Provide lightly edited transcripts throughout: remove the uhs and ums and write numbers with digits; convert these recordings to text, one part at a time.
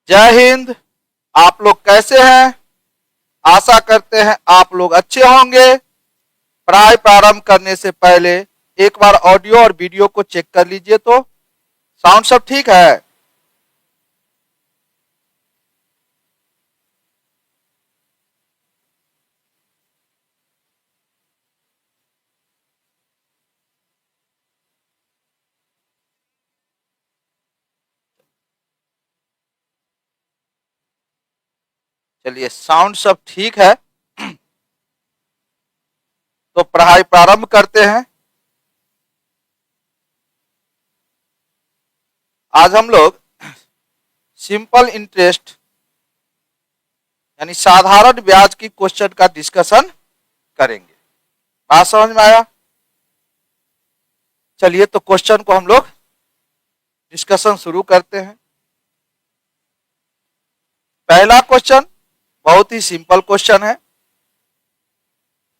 जय हिंद। आप लोग कैसे हैं? आशा करते हैं आप लोग अच्छे होंगे। पढ़ाई प्रारंभ करने से पहले एक बार ऑडियो और वीडियो को चेक कर लीजिए तो साउंड सब ठीक है। चलिए, साउंड सब ठीक है तो पढ़ाई प्रारंभ करते हैं। आज हम लोग सिंपल इंटरेस्ट यानी साधारण ब्याज की क्वेश्चन का डिस्कशन करेंगे। बात समझ में आया? चलिए, तो क्वेश्चन को हम लोग डिस्कशन शुरू करते हैं। पहला क्वेश्चन बहुत ही सिंपल क्वेश्चन है।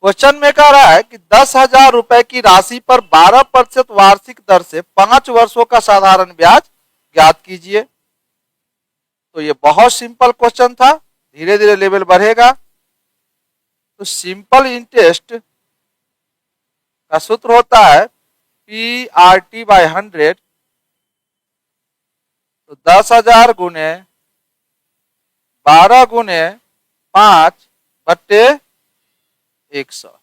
क्वेश्चन में कह रहा है कि 10,000 रुपए की राशि पर 12% वार्षिक दर से 5 वर्षों का साधारण ब्याज ज्ञात कीजिए। तो ये बहुत सिंपल क्वेश्चन था, धीरे धीरे लेवल बढ़ेगा। तो सिंपल इंटरेस्ट का सूत्र होता है PRT/100। तो 10,000 गुने 12 गुने 5/100,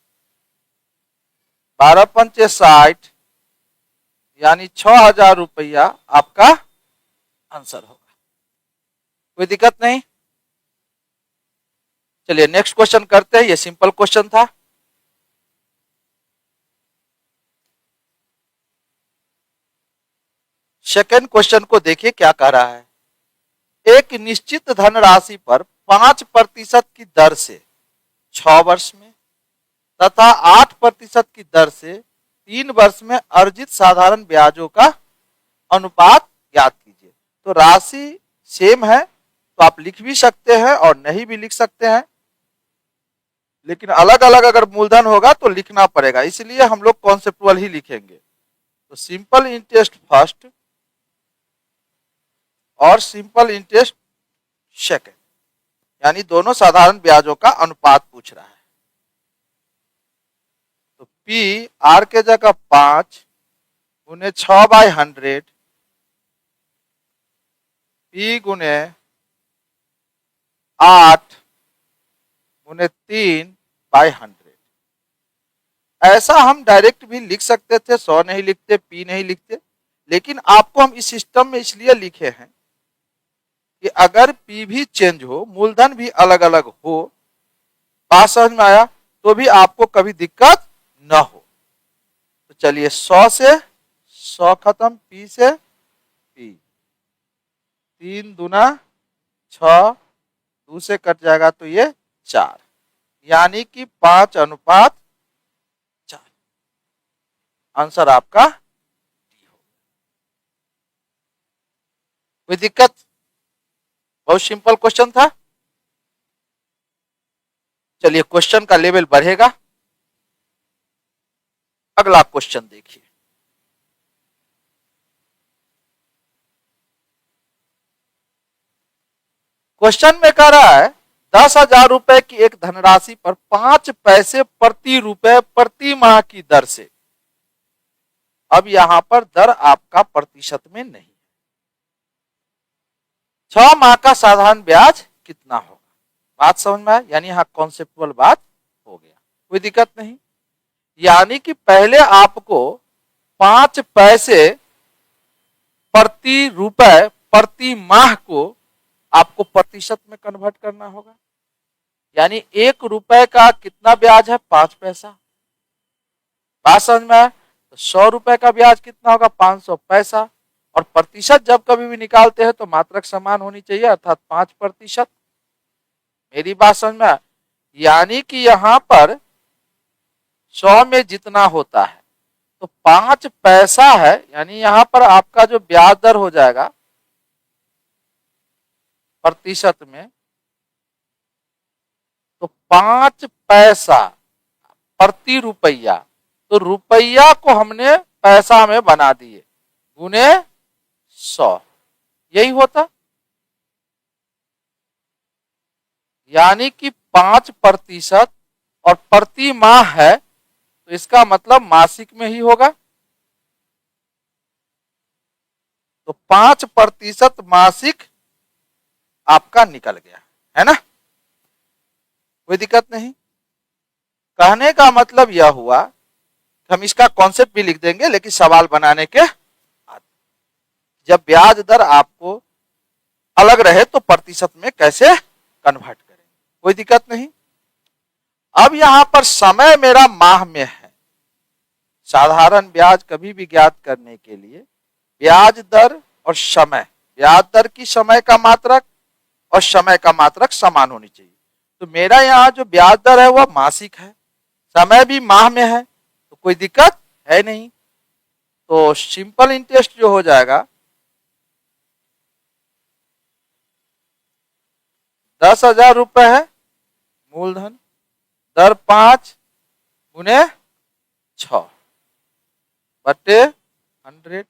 12 पंचे 60 यानी 6,000 रुपया आपका आंसर होगा। कोई दिक्कत नहीं। चलिए नेक्स्ट क्वेश्चन करते हैं। ये सिंपल क्वेश्चन था। सेकेंड क्वेश्चन को देखिए क्या कह रहा है। एक निश्चित धनराशि पर 5% की दर से 6 वर्ष में तथा 8% की दर से 3 वर्ष में अर्जित साधारण ब्याजों का अनुपात ज्ञात कीजिए। तो राशि सेम है तो आप लिख भी सकते हैं और नहीं भी लिख सकते हैं, लेकिन अलग अलग अगर मूलधन होगा तो लिखना पड़ेगा, इसलिए हम लोग कॉन्सेप्चुअल ही लिखेंगे। तो सिंपल इंटरेस्ट फर्स्ट और सिंपल इंटरेस्ट सेकेंड, यानी दोनों साधारण ब्याजों का अनुपात पूछ रहा है। तो पी आर के जगह 5 गुने 6/100 पी गुने 8 गुने 3/100। ऐसा हम डायरेक्ट भी लिख सकते थे, 100 नहीं लिखते, पी नहीं लिखते, लेकिन आपको हम इस सिस्टम में इसलिए लिखे हैं कि अगर पी भी चेंज हो, मूलधन भी अलग अलग हो, बात समझ में आया, तो भी आपको कभी दिक्कत न हो। तो चलिए 100 से 100 खत्म, पी से पी, 3 दूना 6, 2 से कट जाएगा तो ये 4, यानी कि 5/4। आंसर आपका डी हो। कोई दिक्कत? बहुत सिंपल क्वेश्चन था। चलिए क्वेश्चन का लेवल बढ़ेगा। अगला क्वेश्चन देखिए। क्वेश्चन में कह रहा है 10,000 रुपए की एक धनराशि पर 5 पैसे प्रति रुपए प्रति माह की दर से। अब यहां पर दर आपका प्रतिशत में नहीं, 6 माह का साधारण ब्याज कितना होगा। बात समझ में आया? यानी यहां कॉन्सेप्चुअल बात हो गया, कोई दिक्कत नहीं। यानी कि पहले आपको 5 पैसे प्रति रुपए प्रति माह को आपको प्रतिशत में कन्वर्ट करना होगा। यानी 1 रुपए का कितना ब्याज है? 5 पैसा। बात समझ में आया? तो 100 रुपए का ब्याज कितना होगा? 500 पैसा। और प्रतिशत जब कभी भी निकालते हैं तो मात्रक समान होनी चाहिए, अर्थात 5%। मेरी बात समझ में आया? यानी कि यहां पर 100 में जितना होता है तो 5 पैसा है, यानी यहां पर आपका जो ब्याज दर हो जाएगा प्रतिशत में, तो 5 पैसा प्रति रुपया। तो रुपया को हमने पैसा में बना दिए, गुने 100, यही होता। यानी कि 5% और प्रति माह है तो इसका मतलब मासिक में ही होगा। तो 5% मासिक आपका निकल गया, है ना, कोई दिक्कत नहीं। कहने का मतलब यह हुआ, हम इसका कॉन्सेप्ट भी लिख देंगे लेकिन सवाल बनाने के बाद, जब ब्याज दर आपको अलग रहे तो प्रतिशत में कैसे कन्वर्ट करें, कोई दिक्कत नहीं। अब यहां पर समय मेरा माह में है। साधारण ब्याज कभी भी ज्ञात करने के लिए ब्याज दर और समय, ब्याज दर की समय का मात्रक और समय का मात्रक समान होनी चाहिए। तो मेरा यहाँ जो ब्याज दर है वह मासिक है, समय भी माह में है, तो कोई दिक्कत है नहीं। तो सिंपल इंटरेस्ट जो हो जाएगा 10,000 रुपए है मूलधन, दर 5 गुने 6 बटे 100,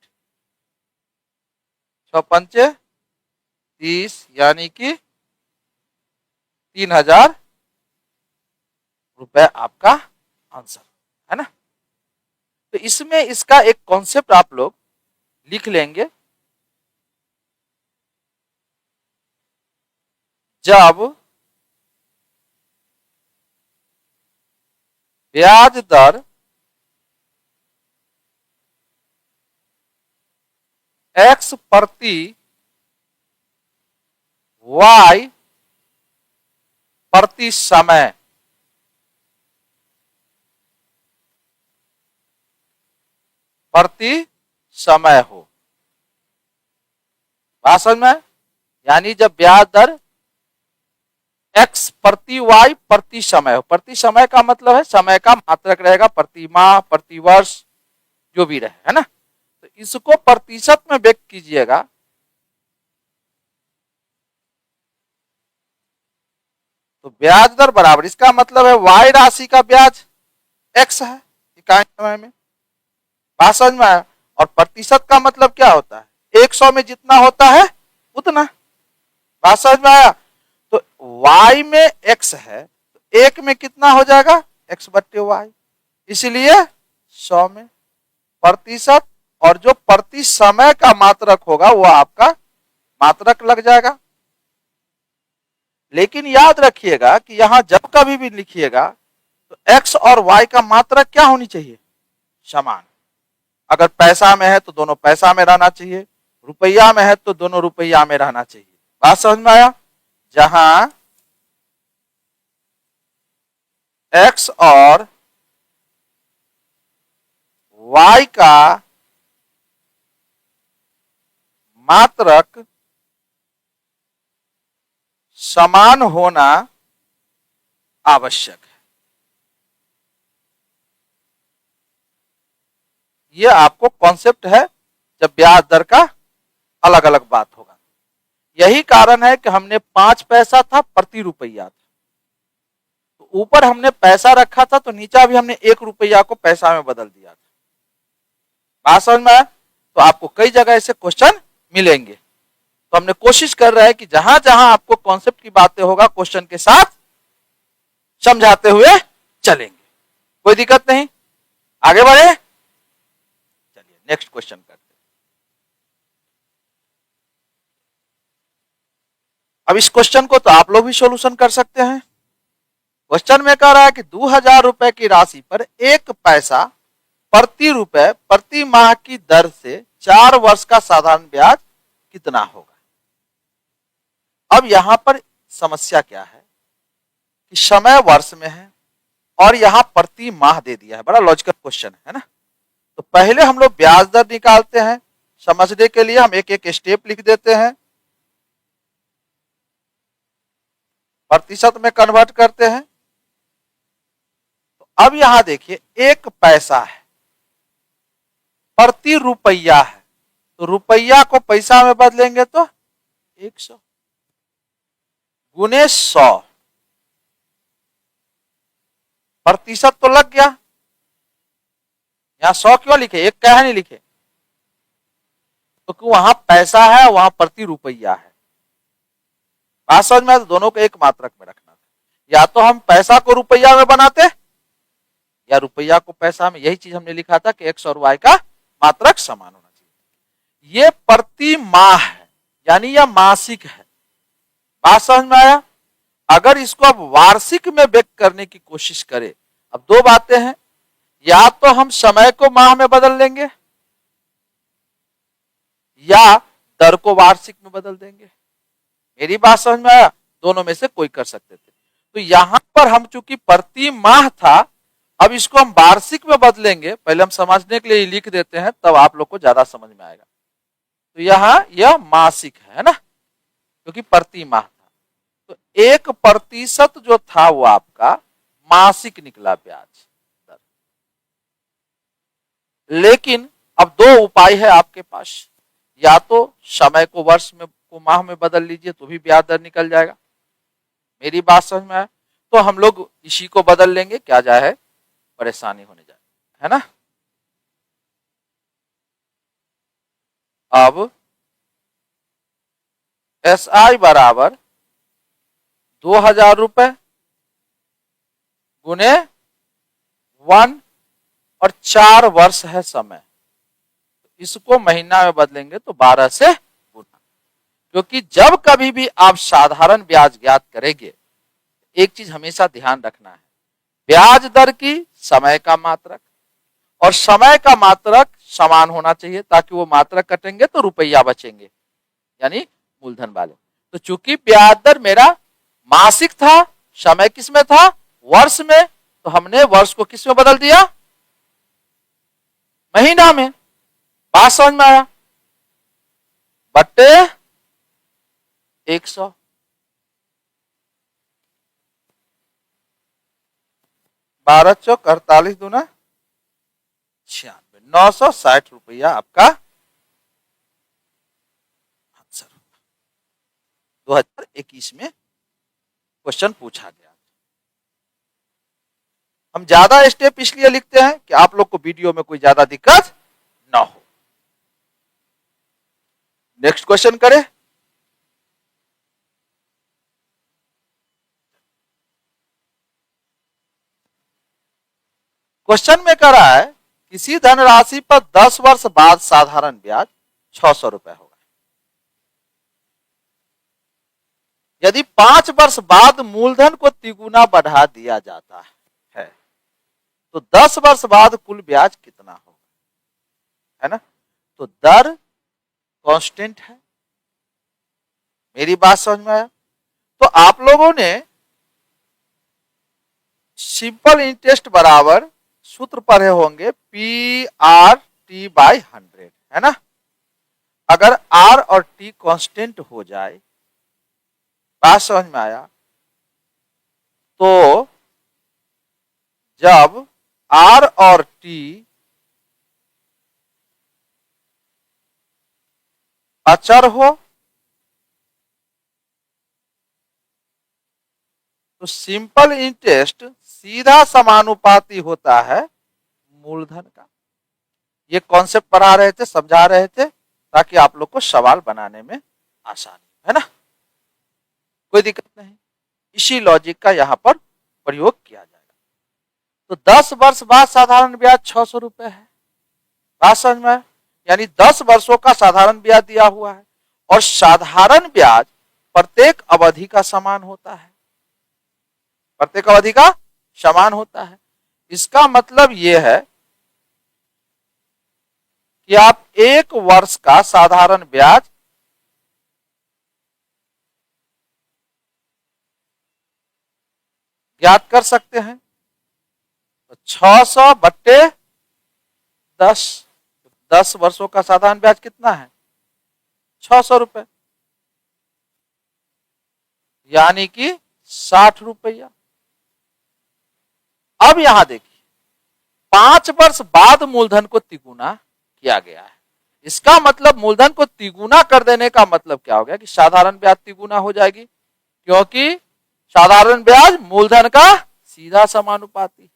6 पंचे 30, यानी कि 3,000 रुपए आपका आंसर है ना। तो इसमें इसका एक कॉन्सेप्ट आप लोग लिख लेंगे, जब ब्याज दर x प्रति y प्रति समय हो, बात समझ में, यानी जब ब्याज दर x प्रति y प्रति समय हो, प्रति समय का मतलब है समय का मात्रक रहेगा, प्रति माह प्रति वर्ष जो भी रहे, है ना। तो इसको प्रतिशत में व्यक्त कीजिएगा, तो ब्याज दर बराबर, इसका मतलब है y राशि का ब्याज x है इकाई समय में, बात समझ में आया। और प्रतिशत का मतलब क्या होता है, 100 में जितना होता है उतना, बात समझ में आया। तो y में x है तो 1 में कितना हो जाएगा, x बट्टे y, इसलिए 100 में प्रतिशत, और जो प्रति समय का मात्रक होगा वो आपका मात्रक लग जाएगा। लेकिन याद रखिएगा कि यहां जब कभी भी लिखिएगा तो x और y का मात्रक क्या होनी चाहिए, समान। अगर पैसा में है तो दोनों पैसा में रहना चाहिए, रुपया में है तो दोनों रुपया में रहना चाहिए, बात समझ में आया। जहां x और y का मात्रक समान होना आवश्यक है, यह आपको कॉन्सेप्ट है जब ब्याज दर का अलग अलग बात होगा। यही कारण है कि हमने 5 पैसा था प्रति रुपया था, तो ऊपर हमने पैसा रखा था तो नीचा भी हमने 1 रुपया को पैसा में बदल दिया था, बात समझ में आया। तो आपको कई जगह ऐसे क्वेश्चन मिलेंगे, तो हमने कोशिश कर रहे हैं कि जहां जहां आपको कॉन्सेप्ट की बातें होगा क्वेश्चन के साथ समझाते हुए चलेंगे, कोई दिक्कत नहीं, आगे बढ़े। चलिए नेक्स्ट क्वेश्चन करते हैं। अब इस क्वेश्चन को तो आप लोग भी सॉल्यूशन कर सकते हैं। क्वेश्चन में कह रहा है कि 2,000 रुपए की राशि पर 1 पैसा प्रति रुपए प्रति माह की दर से 4 वर्ष का साधारण ब्याज कितना होगा। अब यहां पर समस्या क्या है कि समय वर्ष में है और यहां प्रति माह दे दिया है, बड़ा लॉजिकल क्वेश्चन है ना। तो पहले हम लोग ब्याज दर निकालते हैं, समझने के लिए हम एक एक स्टेप लिख देते हैं, प्रतिशत में कन्वर्ट करते हैं। तो अब यहां देखिए 1 पैसा है प्रति रुपया है, तो रुपया को पैसा में बदलेंगे तो 100 गुने 100, प्रतिशत तो लग गया। यहां 100 क्यों लिखे, 1 क्या नहीं लिखे, क्योंकि वहां पैसा है वहां प्रति रुपया है, बात समझ में, तो दोनों को एक मात्रक में रखना। या तो हम पैसा को रुपया में बनाते या रुपया को पैसा में। यही चीज हमने लिखा था कि x और y का मात्रक समान होना चाहिए। ये प्रति माह है, यानी यह मासिक है। बात समझ में आया? अगर इसको अब वार्षिक में व्यक्त करने की कोशिश करें, अब दो बातें हैं, या तो हम समय को माह में बदल लेंगे या दर को वार्षिक में बदल देंगे। मेरी बात समझ में आया? दोनों में से कोई कर सकते थे। तो यहां पर हम चूंकि प्रति माह था, अब इसको हम वार्षिक में बदलेंगे। पहले हम समझने के लिए लिख देते हैं, तब आप लोग को ज्यादा समझ में आएगा। तो यहां यह मासिक है ना, क्योंकि प्रति माह था। तो 1% जो था वो आपका मासिक निकला ब्याज दर। लेकिन अब दो उपाय है आपके पास, या तो समय को वर्ष में को माह में बदल लीजिए तो भी ब्याज दर निकल जाएगा। मेरी बात समझ में आए? तो हम लोग इसी को बदल लेंगे, क्या जाए परेशानी होने जाए, है ना। अब SI बराबर 2000 रुपए गुने 1 और 4 वर्ष है समय। इसको महीना में बदलेंगे तो 12 से गुना। क्योंकि जब कभी भी आप साधारण ब्याज ज्ञात करेंगे, एक चीज हमेशा ध्यान रखना है, ब्याज दर की समय का मात्रक और समय का मात्रक समान होना चाहिए, ताकि वो मात्रक कटेंगे तो रुपया बचेंगे, यानी मूलधन वाले। तो चूंकि ब्याज दर मेरा मासिक था, समय किस में था? वर्ष में, तो हमने वर्ष को किस में बदल दिया? महीना में। बात समझ में आया? बट्टे 100। 12 चौक 48 दूना 96, 960 रुपया आपका आंसर होगा। 2021 में क्वेश्चन पूछा गया। हम ज्यादा स्टेप इसलिए लिखते हैं कि आप लोग को वीडियो में कोई ज्यादा दिक्कत ना हो। नेक्स्ट क्वेश्चन करें। क्वेश्चन में कह रहा है किसी धनराशि पर 10 वर्ष बाद साधारण ब्याज 600 रुपए होगा। यदि 5 वर्ष बाद मूलधन को तिगुना बढ़ा दिया जाता है तो 10 वर्ष बाद कुल ब्याज कितना होगा, है ना। तो दर कांस्टेंट है। मेरी बात समझ में आया? तो आप लोगों ने सिंपल इंटरेस्ट बराबर सूत्र पढ़े होंगे PRT/100, है ना। अगर R और T कांस्टेंट हो जाए, बात समझ में आया, तो जब R और T अचर हो तो सिंपल इंटरेस्ट सीधा समानुपाती होता है मूलधन का। ये कॉन्सेप्ट पढ़ा रहे थे, समझा रहे थे, ताकि आप लोग को सवाल बनाने में आसानी, है ना। कोई दिक्कत नहीं। इसी लॉजिक का यहां पर प्रयोग किया जाएगा। तो 10 वर्ष बाद साधारण ब्याज 600 रुपए है। बात समझ में, यानी 10 वर्षों का साधारण ब्याज दिया हुआ है और साधारण ब्याज प्रत्येक अवधि का समान होता है, प्रत्येक अवधि का समान होता है। इसका मतलब यह है कि आप 1 वर्ष का साधारण ब्याज ज्ञात कर सकते हैं। तो 600 बट्टे 10, 10 वर्षों का साधारण ब्याज कितना है? 600 रुपए, यानी कि 60 रुपया। अब यहां देखिए, 5 वर्ष बाद मूलधन को तिगुना किया गया है। इसका मतलब मूलधन को तिगुना कर देने का मतलब क्या हो गया कि साधारण ब्याज तिगुना हो जाएगी, क्योंकि साधारण ब्याज मूलधन का सीधा समानुपाती है।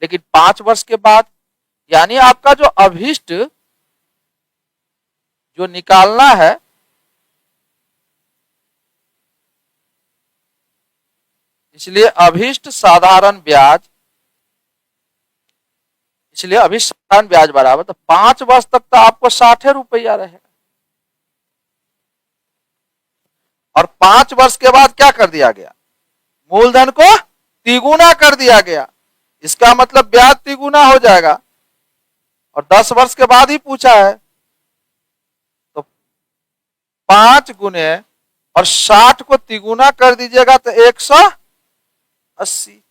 लेकिन 5 वर्ष के बाद, यानी आपका जो अभिष्ट जो निकालना है, इसलिए अभीष्ट साधारण ब्याज, इसलिए अभीष्ट साधारण ब्याज बराबर, तो 5 वर्ष तक तो आपको 60 रुपया रहेगा, और 5 वर्ष के बाद क्या कर दिया गया, मूलधन को तिगुना कर दिया गया। इसका मतलब ब्याज तिगुना हो जाएगा, और 10 वर्ष के बाद ही पूछा है, तो 5 गुने और 60 को तिगुना कर दीजिएगा तो 180,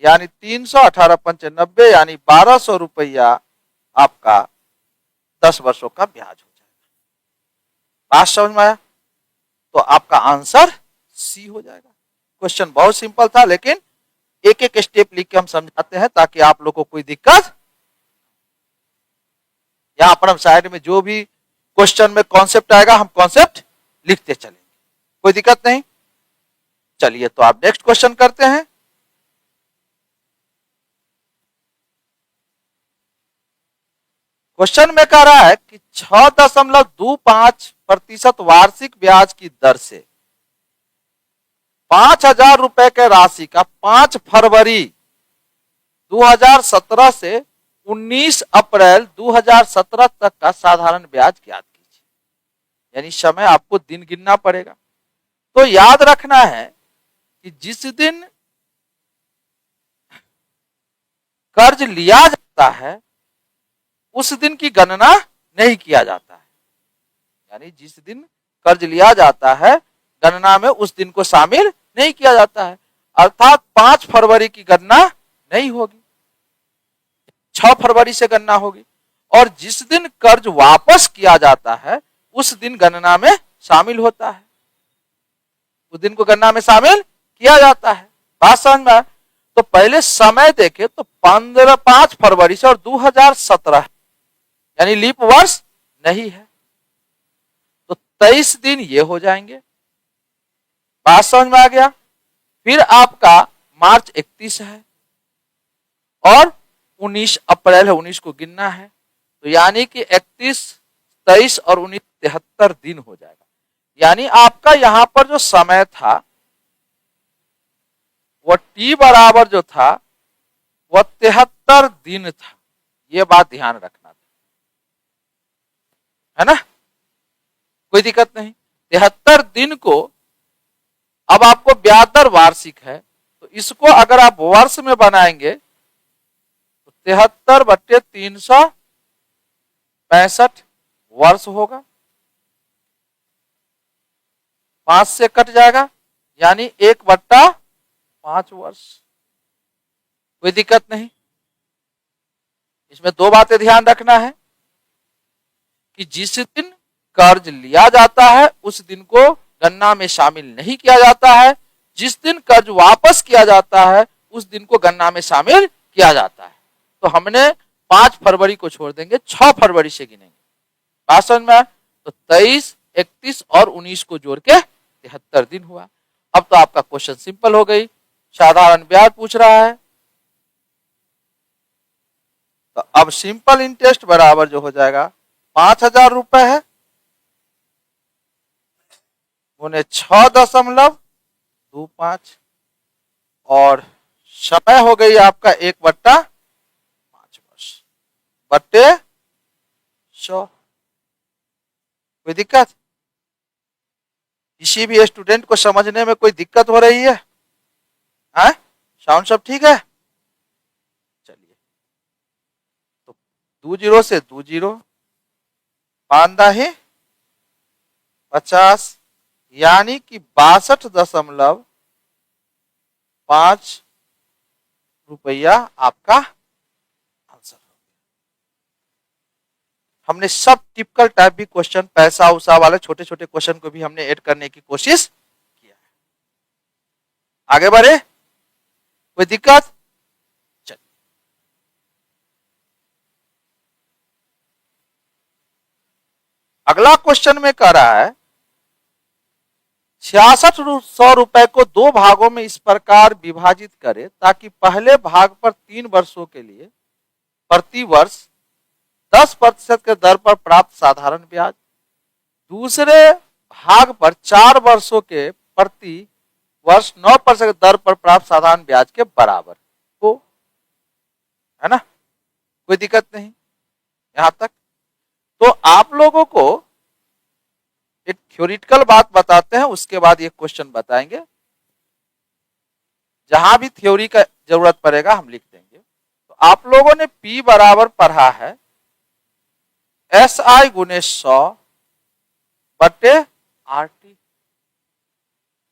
यानी 318 यानी 1200 रुपया आपका 10 वर्षों का ब्याज हो जाएगा। बात समझ में आया? तो आपका आंसर सी हो जाएगा। क्वेश्चन बहुत सिंपल था, लेकिन एक एक स्टेप लिख के हम समझाते हैं ताकि आप लोग को कोई दिक्कत, यहां पर हम साइड में जो भी क्वेश्चन में कॉन्सेप्ट आएगा हम कॉन्सेप्ट लिखते चलेंगे, कोई दिक्कत नहीं। चलिए तो आप नेक्स्ट क्वेश्चन करते हैं। क्वेश्चन में कह रहा है कि 6.25% वार्षिक ब्याज की दर से 5,000 रुपए के राशि का 5 फरवरी 2017 से 19 अप्रैल 2017 तक का साधारण ब्याज ज्ञात कीजिए। यानी समय आपको दिन गिनना पड़ेगा। तो याद रखना है कि जिस दिन कर्ज लिया जाता है उस दिन की गणना नहीं किया जाता है, यानी जिस दिन कर्ज लिया जाता है गणना में उस दिन को शामिल नहीं किया जाता है, अर्थात 5 फरवरी की गणना नहीं होगी, 6 फरवरी से गणना होगी। और जिस दिन कर्ज वापस किया जाता है उस दिन गणना में शामिल होता है, उस दिन को गणना में शामिल किया जाता है। बात समझ में आया? तो पहले समय देखे तो 5 फरवरी से और 2017 यानी लीप वर्ष नहीं है, तो 23 दिन ये हो जाएंगे। बात समझ में आ गया? फिर आपका मार्च 31 है और 19 अप्रैल है, 19 को गिनना है, तो यानी कि 31, 23 और 19 73 दिन हो जाएगा। यानी आपका यहां पर जो समय था वह टी बराबर जो था वह 73 दिन था। यह बात ध्यान रखना था, है ना? कोई दिक्कत नहीं। 73 दिन को अब आपको ब्याज दर वार्षिक है, तो इसको अगर आप वर्ष में बनाएंगे तो 73/365 वर्ष होगा, 5 से कट जाएगा यानी 1/5 वर्ष। कोई दिक्कत नहीं। इसमें 2 बातें ध्यान रखना है कि जिस दिन कर्ज लिया जाता है उस दिन को गणना में शामिल नहीं किया जाता है, जिस दिन कर्ज वापस किया जाता है उस दिन को गणना में शामिल किया जाता है। तो हमने 5 फरवरी को छोड़ देंगे, 6 फरवरी से गिनेंगे। बात समझ में? तो 23, 31 और 19 को जोड़ के 73 दिन हुआ। अब तो आपका क्वेश्चन सिंपल हो गई, साधारण ब्याज पूछ रहा है, तो अब सिंपल इंटरेस्ट बराबर जो हो जाएगा 5,000 रुपए है उन्हें 6.25 और समय हो गई आपका 1/5 वर्ष बट्टे 100। कोई दिक्कत? किसी भी स्टूडेंट को समझने में कोई दिक्कत हो रही है? साउंड सब ठीक है? चलिए, तो 20 से 20 50 यानी कि 62.5 रुपया आपका आंसर हो गया। हमने सब टिपिकल टाइप भी क्वेश्चन, पैसा उसा वाले छोटे छोटे क्वेश्चन को भी हमने ऐड करने की कोशिश किया है। आगे बढ़े? कोई दिक्कत? चलिए, अगला क्वेश्चन में कह रहा है 6600 रुपए को 2 भागों में इस प्रकार विभाजित करें ताकि पहले भाग पर 3 वर्षों के लिए प्रति वर्ष 10% के दर पर प्राप्त साधारण ब्याज, दूसरे भाग पर 4 वर्षों के प्रति वर्ष 9% की दर पर प्राप्त साधारण ब्याज के बराबर हो, है ना, कोई दिक्कत नहीं यहां तक। तो आप लोगों को एक थ्योरेटिकल बात बताते हैं, उसके बाद ये क्वेश्चन बताएंगे, जहां भी थ्योरी का जरूरत पड़ेगा हम लिख देंगे। तो आप लोगों ने P बराबर पढ़ा है SI गुने 100 बटे RT।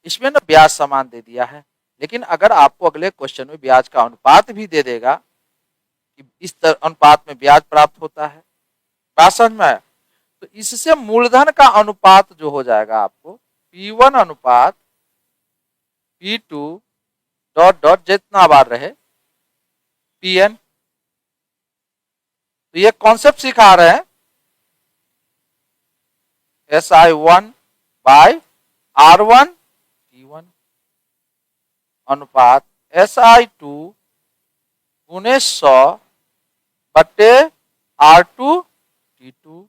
इसमें ना ब्याज समान दे दिया है, लेकिन अगर आपको अगले क्वेश्चन में ब्याज का अनुपात भी दे देगा कि इस अनुपात में ब्याज प्राप्त होता है, बात समझ में आया, तो इससे मूलधन का अनुपात जो हो जाएगा आपको P1 अनुपात P2 डॉट डॉट जितना बार रहे Pn। तो ये कॉन्सेप्ट सिखा रहे हैं SI1 बाय R1 T1 अनुपात SI2 गुने 100 बटे R2 T2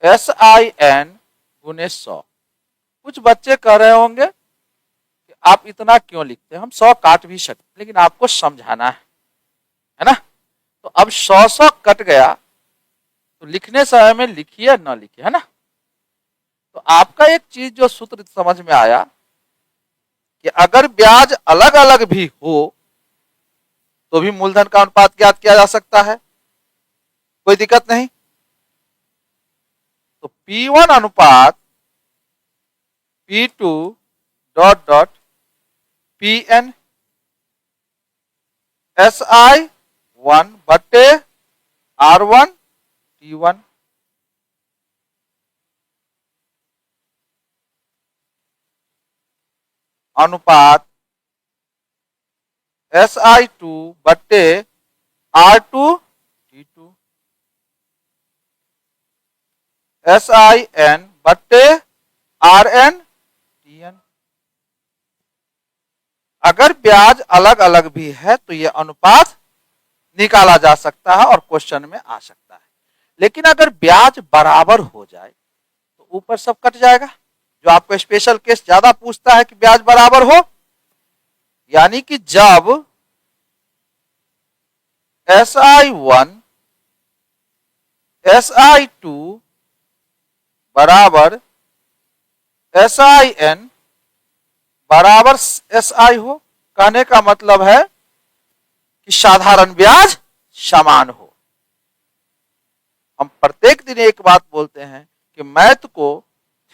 SIN गुने 100। कुछ बच्चे कह रहे होंगे कि आप इतना क्यों लिखते हैं, हम 100 काट भी सकते, लेकिन आपको समझाना है ना। तो अब 100 कट गया तो लिखने समय में लिखिए ना लिखिए, है ना। तो आपका एक चीज जो सूत्र समझ में आया कि अगर ब्याज अलग अलग भी हो तो भी मूलधन का अनुपात ज्ञात किया जा सकता है, कोई दिक्कत नहीं। तो P1 अनुपात P2 dot dot Pn SI1 बटे R1 T1 अनुपात SI2 बटे R2 T2 SIN बटे RN Tn। अगर ब्याज अलग अलग भी है तो यह अनुपात निकाला जा सकता है और क्वेश्चन में आ सकता है। लेकिन अगर ब्याज बराबर हो जाए तो ऊपर सब कट जाएगा। जो आपको स्पेशल केस ज्यादा पूछता है कि ब्याज बराबर हो, यानी कि जब SI1 SI2 बराबर SIN बराबर SI हो, कहने का मतलब है कि साधारण ब्याज समान हो। हम प्रत्येक दिन एक बात बोलते हैं कि मैथ को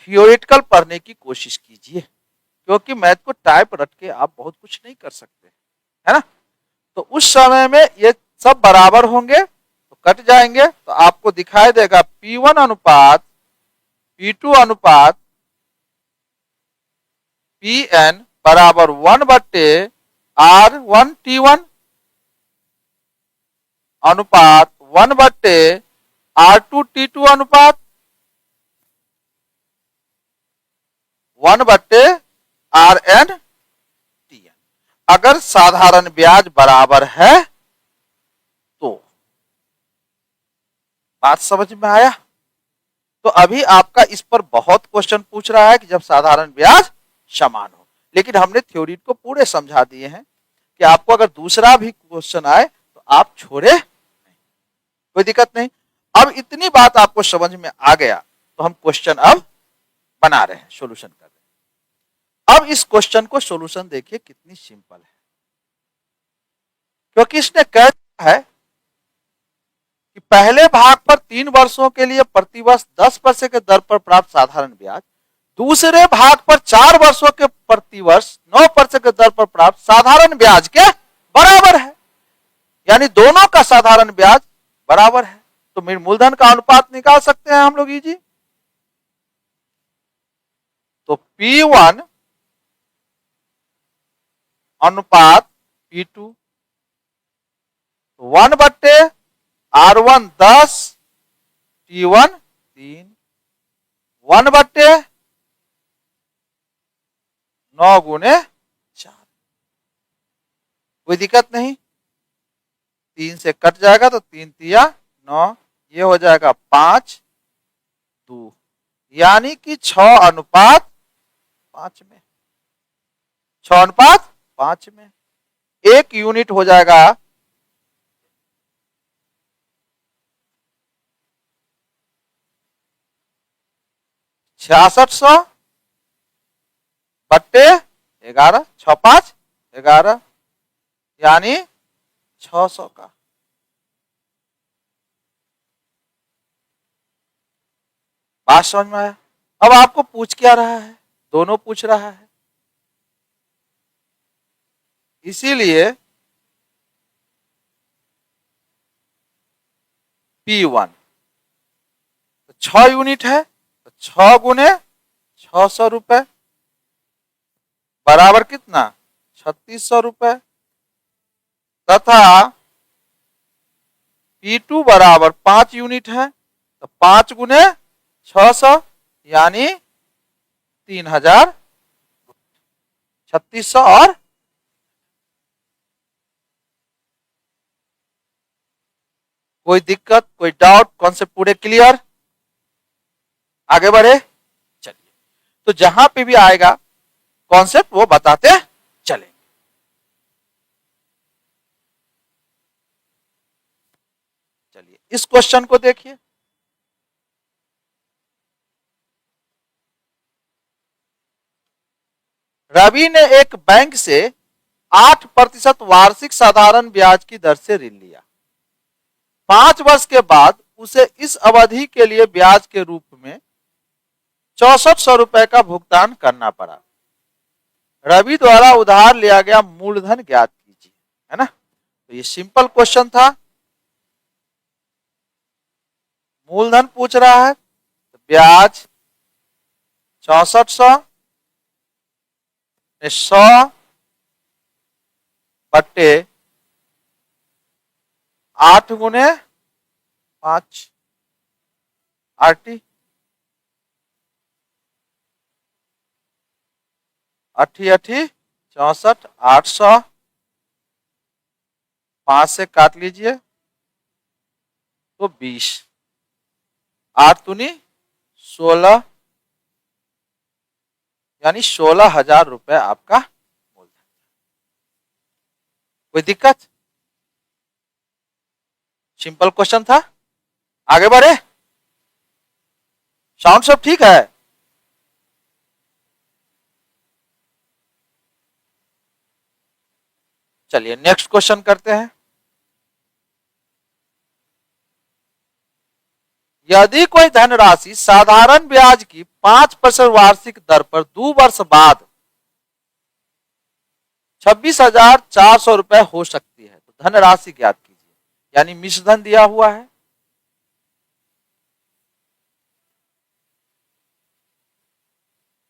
थियोरेटिकल पढ़ने की कोशिश कीजिए, क्योंकि मैथ को टाइप रट के आप बहुत कुछ नहीं कर सकते, है ना। तो उस समय में ये सब बराबर होंगे तो कट जाएंगे, तो आपको दिखाई देगा P1 अनुपात P2 अनुपात Pn बराबर 1 बट्टे R1 T1 अनुपात 1 बट्टे R2 T2 अनुपात 1 बट्टे RN Tn। अगर साधारण ब्याज बराबर है तो बात समझ में आया। तो अभी आपका इस पर बहुत क्वेश्चन पूछ रहा है कि जब साधारण ब्याज समान हो, लेकिन हमने थ्योरी को पूरे समझा दिए हैं कि आपको अगर दूसरा भी क्वेश्चन आए तो आप छोड़े नहीं, कोई दिक्कत नहीं। अब इतनी बात आपको समझ में आ गया तो हम क्वेश्चन अब बना रहे हैं, सॉल्यूशन कर रहे हैं। अब इस क्वेश्चन को सॉल्यूशन देखिए कितनी सिंपल है, क्योंकि इसने कह दिया है कि पहले भाग पर 3 वर्षों के लिए प्रतिवर्ष 10% के दर पर प्राप्त साधारण ब्याज दूसरे भाग पर 4 वर्षों के प्रतिवर्ष 9% के दर पर प्राप्त साधारण ब्याज के बराबर है, यानी दोनों का साधारण ब्याज बराबर है। तो मूलधन का अनुपात निकाल सकते हैं हम लोग इजी। तो P1 अनुपात P2 1 बट्टे R1 10 T1 3 1 बट्टे 9 गुने 4, कोई दिक्कत नहीं। 3 से कट जाएगा तो 3 तिया 9, ये हो जाएगा 5 2, यानी कि 6:5 में, 6:5 में 1 यूनिट हो जाएगा 6600 बट्टे 11, 6×5 = 11 यानी 600 का। बात समझ में आया? अब आपको पूछ क्या रहा है? दोनों पूछ रहा है, इसीलिए P1 तो 6 यूनिट है, तो 6 गुने 600 रुपए बराबर कितना? 3600 रुपए, तथा P2 बराबर 5 यूनिट है, तो 5 गुने 600 यानी 3000, 3600 और कोई दिक्कत, कोई डाउट? कॉन्सेप्ट पूरे क्लियर? आगे बढ़े? चलिए, तो जहां पे भी आएगा कॉन्सेप्ट वो बताते चले। चलिए इस क्वेश्चन को देखिए। रवि ने एक बैंक से 8% वार्षिक साधारण ब्याज की दर से ऋण लिया। 5 वर्ष के बाद उसे इस अवधि के लिए ब्याज के रूप में 6400 रुपए का भुगतान करना पड़ा। रवि द्वारा उधार लिया गया मूलधन ज्ञात कीजिए, है ना? तो ये सिंपल क्वेश्चन था, मूलधन पूछ रहा है, तो ब्याज 6400 100 बट्टे 8 गुने 5 RT, 8 64, 800 5 से काट लीजिए तो 20, 8 दूनी 16 यानी 16,000 रुपए आपका मूलधन। कोई दिक्कत? सिंपल क्वेश्चन था, आगे बढ़े? साउंड सब ठीक है? चलिए नेक्स्ट क्वेश्चन करते हैं। यदि कोई धनराशि साधारण ब्याज की 5% वार्षिक दर पर 2 वर्ष बाद 26,400 रुपए हो सकती है, तो धनराशि ज्ञात कीजिए। यानी मिश्रधन दिया हुआ है,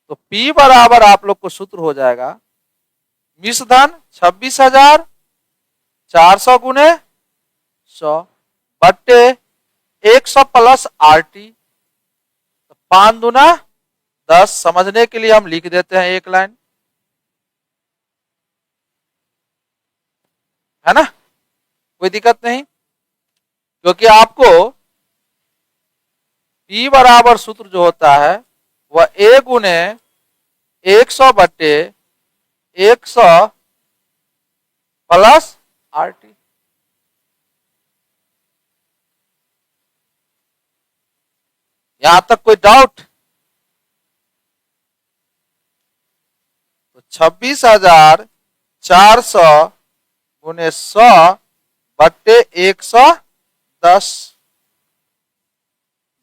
तो P बराबर आप लोग को सूत्र हो जाएगा मिश्रधन 26,400 गुने 100 बट्टे 100 प्लस RT, 5 दूना 10। समझने के लिए हम लिख देते हैं एक लाइन, है ना? कोई दिक्कत नहीं, क्योंकि आपको P बराबर सूत्र जो होता है वह A गुने 100 बट्टे 100 प्लस RT। यहां तक कोई डाउट? तो 26,400 गुने 100 बट्टे 110,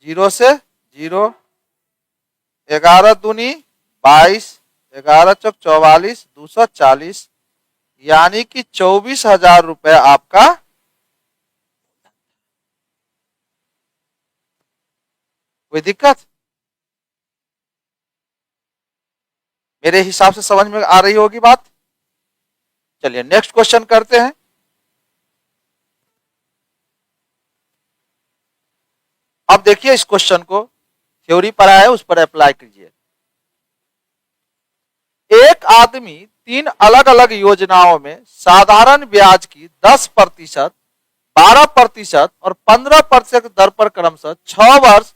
0 से 0, 11 दूनी 22, 11 चौक 44, 240 यानी कि 24,000 रुपए आपका। कोई दिक्कत? मेरे हिसाब से समझ में आ रही होगी बात। चलिए नेक्स्ट क्वेश्चन करते हैं। अब देखिए इस क्वेश्चन को, थ्योरी पढ़ा है उस पर अप्लाई कीजिए। एक आदमी 3 अलग अलग योजनाओं में साधारण ब्याज की 10%, 12% और 15% दर पर क्रमशः 6 वर्ष,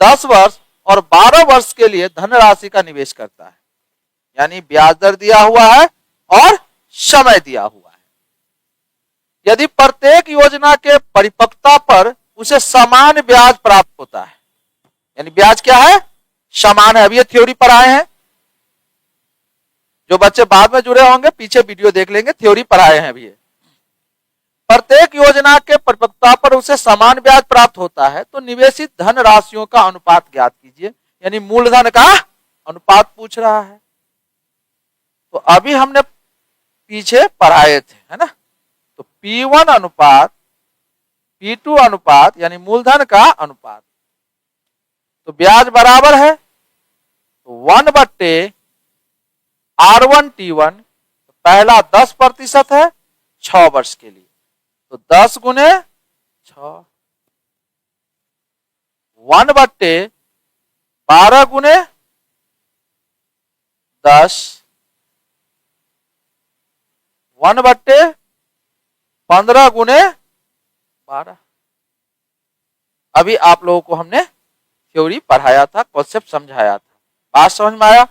10 वर्ष और 12 वर्ष के लिए धनराशि का निवेश करता है। यानी ब्याज दर दिया हुआ है और समय दिया हुआ है। यदि प्रत्येक योजना के परिपक्वता पर उसे समान ब्याज प्राप्त होता है, यानी ब्याज क्या है, समान है। अभी ये थ्योरी पर आए हैं, जो बच्चे बाद में जुड़े होंगे पीछे वीडियो देख लेंगे, थ्योरी पर आए हैं अभी। प्रत्येक योजना के परिपक्वता पर उसे समान ब्याज प्राप्त होता है तो निवेशित धन राशियों का अनुपात ज्ञात कीजिए। यानी मूलधन का अनुपात पूछ रहा है। तो अभी हमने पीछे पढ़ाए थे, है ना। तो P1 अनुपात P2 अनुपात यानी मूलधन का अनुपात, तो ब्याज बराबर है 1/R1T1। पहला 10% है 6 वर्ष के लिए, तो 10 गुने 6, 1/12 गुने 10, 1/15 गुने 12। अभी आप लोगों को हमने थ्योरी पढ़ाया था, कॉन्सेप्ट समझाया था, बात समझ में आया।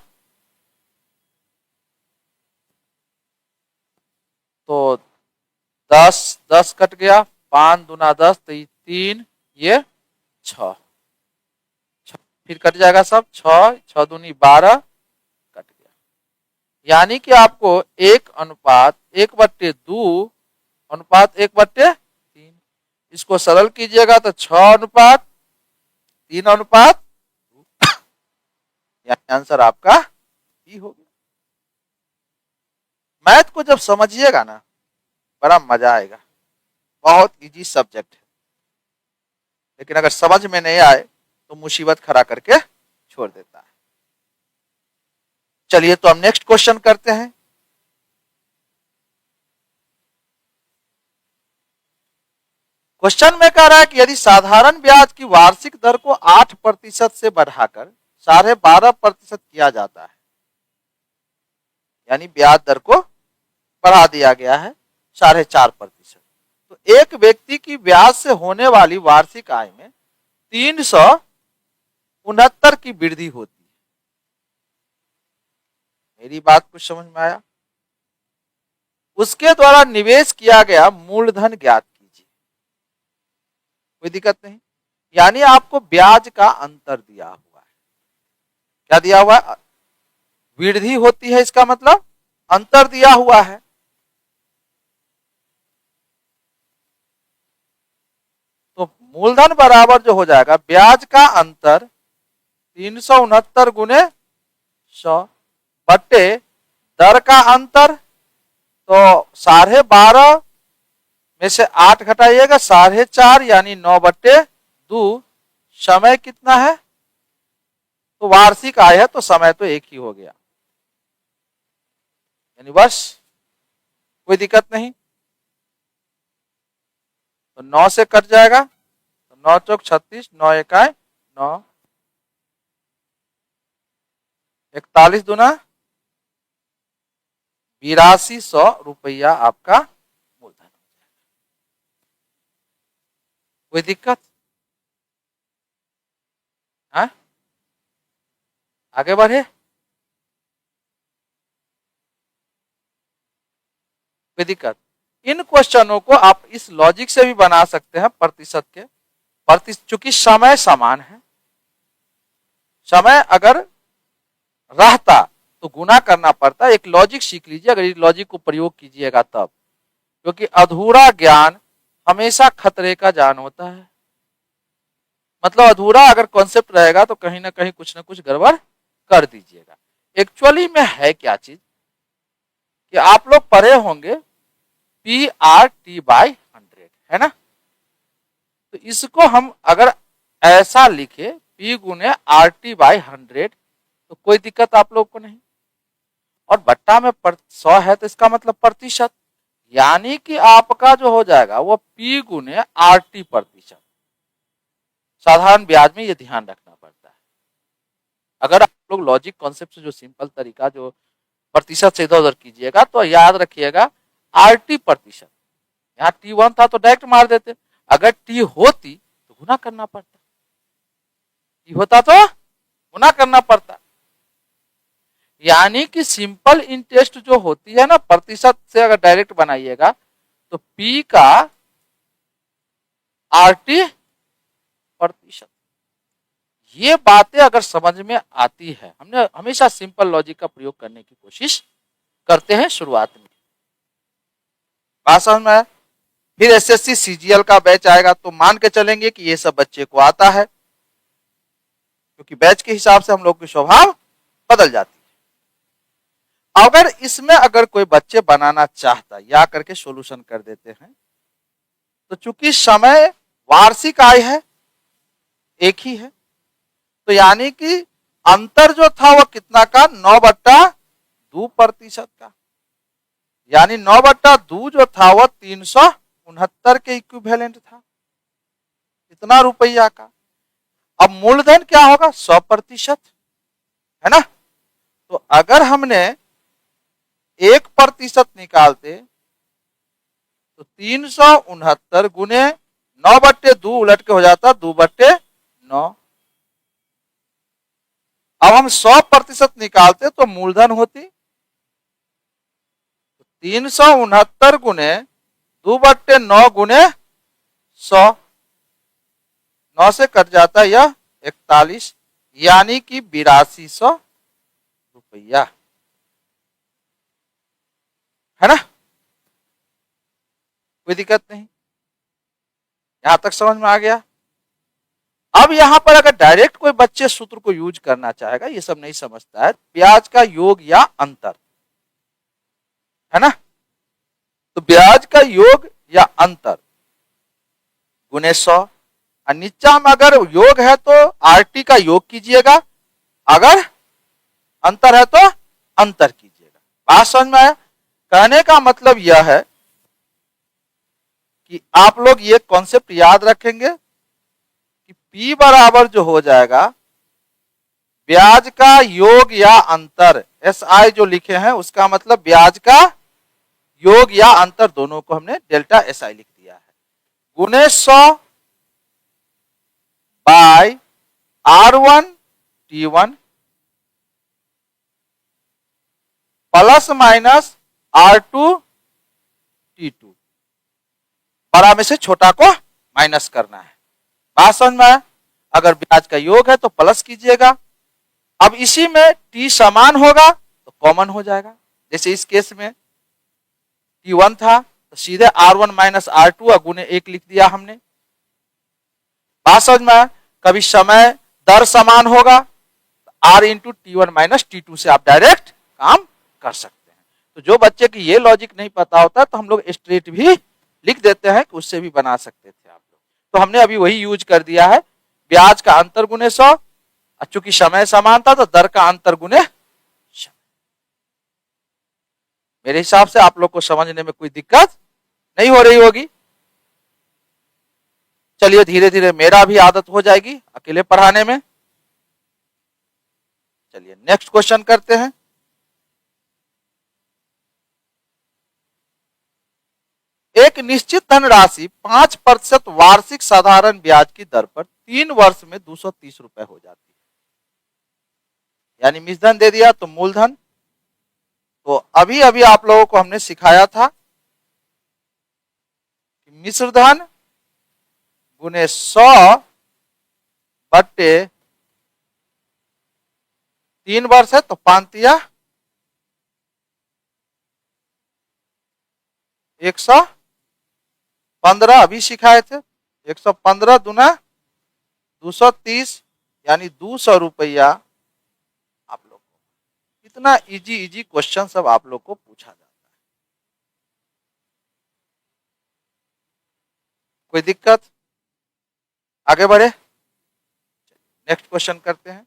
तो 10 कट गया, 5 दूना 10, तो 3, ये 6, फिर कट जाएगा सब, 6 दूनी 12, कट गया। यानी कि आपको 1/1/2 अनुपात 1/3, इसको सरल कीजिएगा तो 6:3:2, यानी आंसर आपका ई हो गया। मैथ को जब समझिएगा ना बड़ा मजा आएगा, बहुत इजी सब्जेक्ट है। लेकिन अगर समझ में नहीं आए तो मुसीबत खड़ा करके छोड़ देता है। चलिए तो हम नेक्स्ट क्वेश्चन करते हैं। क्वेश्चन में कह रहा है कि यदि साधारण ब्याज की वार्षिक दर को 8% से बढ़ाकर 12.5% किया जाता है, यानी ब्याज दर को बढ़ा दिया गया है 4.5%, तो एक व्यक्ति की ब्याज से होने वाली वार्षिक आय में 369 की वृद्धि होती है। मेरी बात कुछ समझ में आया? उसके द्वारा निवेश किया गया मूलधन ज्ञात कीजिए। कोई दिक्कत नहीं। यानी आपको ब्याज का अंतर दिया हुआ है। क्या दिया हुआ है? वृद्धि होती है, इसका मतलब अंतर दिया हुआ है। तो मूलधन बराबर जो हो जाएगा ब्याज का अंतर 369 गुने 100 बट्टे दर का अंतर, तो 12.5 में से 8 घटाइएगा 4.5 यानी 9/2। समय कितना है? तो वार्षिक आय है तो समय तो एक ही हो गया, यानी वर्ष। कोई दिक्कत नहीं। तो 9 से कट जाएगा, तो 9 चौक 36, 9 एकाई 9, 41 दूना 8200 रुपया आपका मूलधन। कोई दिक्कत? हाँ, आगे बढ़े। कोई दिक्कत? इन क्वेश्चनों को आप इस लॉजिक से भी बना सकते हैं प्रतिशत के। चूंकि समय समान है, समय अगर रहता तो गुना करना पड़ता। एक लॉजिक सीख लीजिए, अगर इस लॉजिक को प्रयोग कीजिएगा तब, क्योंकि अधूरा ज्ञान हमेशा खतरे का जान होता है। मतलब अधूरा अगर कॉन्सेप्ट रहेगा तो कहीं ना कहीं कुछ ना कुछ गड़बड़ कर दीजिएगा। एक्चुअली में है क्या चीज कि आप लोग पढ़े होंगे PRT/100, है ना। तो इसको हम अगर ऐसा लिखे P गुने RT/100 तो कोई दिक्कत आप लोग को नहीं। और बट्टा में 100 है तो इसका मतलब प्रतिशत, यानी कि आपका जो हो जाएगा वो P गुने RT%। साधारण ब्याज में ये ध्यान रखना पड़ता है। अगर आप लोग लॉजिक कॉन्सेप्ट से जो सिंपल तरीका जो प्रतिशत से इधर उधर कीजिएगा तो याद रखिएगा RT%। यहाँ T1 था तो डायरेक्ट मार देते, अगर T होती तो गुना करना पड़ता, T होता तो गुना करना पड़ता है। यानी कि सिंपल इंटरेस्ट जो होती है ना, प्रतिशत से अगर डायरेक्ट बनाइएगा तो P का RT प्रतिशत। ये बातें अगर समझ में आती है, हमने हमेशा सिंपल लॉजिक का प्रयोग करने की कोशिश करते हैं शुरुआत में। बात समझ में आया? फिर एसएससी सीजीएल का बैच आएगा तो मान के चलेंगे कि ये सब बच्चे को आता है, क्योंकि बैच के हिसाब से हम लोग की स्वभाव बदल जाती है। अगर इसमें अगर कोई बच्चे बनाना चाहता या करके सॉल्यूशन कर देते हैं, तो चूंकि समय वार्षिक आय है, एक ही है, तो यानी कि अंतर जो था वो कितना का, 9/2% का। यानी 9/2 जो था वो 369 के इक्विवेलेंट था, इतना रुपया का। अब मूलधन क्या होगा, 100%, है ना। तो अगर हमने 1% निकालते तो 369 गुने 9/2 उलट के हो जाता 2/9। अब हम 100% निकालते तो मूलधन होती 369 गुने 2/9 गुने 100, 9 से कट जाता है यह 41, यानी कि 8200 रुपया, है ना। कोई दिक्कत नहीं, यहां तक समझ में आ गया। अब यहां पर अगर डायरेक्ट कोई बच्चे सूत्र को यूज करना चाहेगा, ये सब नहीं समझता है, ब्याज का योग या अंतर, है ना। तो ब्याज का योग या अंतर गुने 100, और नीचा में अगर योग है तो आरटी का योग कीजिएगा, अगर अंतर है तो अंतर कीजिएगा। बात समझ में आया? कहने का मतलब यह है कि आप लोग ये कॉन्सेप्ट याद रखेंगे कि P बराबर जो हो जाएगा ब्याज का योग या अंतर, SI जो लिखे हैं उसका मतलब ब्याज का योग या अंतर, दोनों को हमने डेल्टा SI लिख दिया है, गुने 100 bye R1 T1 plus minus R2 T2, बड़ा में से छोटा को माइनस करना है। बात समझ में आया? अगर ब्याज का योग है तो प्लस कीजिएगा। अब इसी में T समान होगा तो कॉमन हो जाएगा, जैसे इस केस में T1 था तो सीधे R1 माइनस R2 गुने 1 लिख दिया हमने। बात समझ में आया? कभी समय दर समान होगा तो R into T1 minus T2 से आप डायरेक्ट काम कर सकते हैं। तो जो बच्चे की ये लॉजिक नहीं पता होता तो हम लोग स्ट्रेट भी लिख देते हैं कि उससे भी बना सकते थे आप लोग। तो हमने अभी वही यूज कर दिया है, ब्याज का अंतर गुने 100, चूंकि समय समान था तो दर का अंतर गुने। मेरे हिसाब से आप लोग को समझने में कोई दिक्कत नहीं हो रही होगी। चलिए धीरे धीरे मेरा भी आदत हो जाएगी अकेले पढ़ाने में। चलिए नेक्स्ट क्वेश्चन करते हैं। एक निश्चित धनराशि 5% वार्षिक साधारण ब्याज की दर पर 3 वर्ष में 230 रुपए हो जाती है। यानी मिश्रधन दे दिया तो मूलधन, तो अभी अभी आप लोगों को हमने सिखाया था कि मिश्रधन गुने 100/3 वर्ष है तो 5 115 अभी सिखाए थे, 115 दुना 230 यानी 200 रुपया आप लोग को। इतना इजी इजी क्वेश्चन सब आप लोग को पूछा जाता है। कोई दिक्कत? आगे बढ़े, नेक्स्ट क्वेश्चन करते हैं।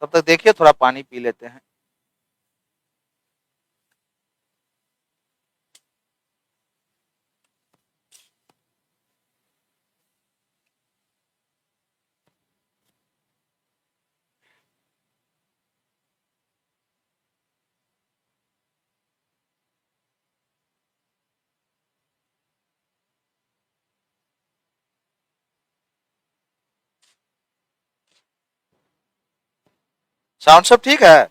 तब तक देखिए थोड़ा पानी पी लेते हैं। साउंड सब ठीक है?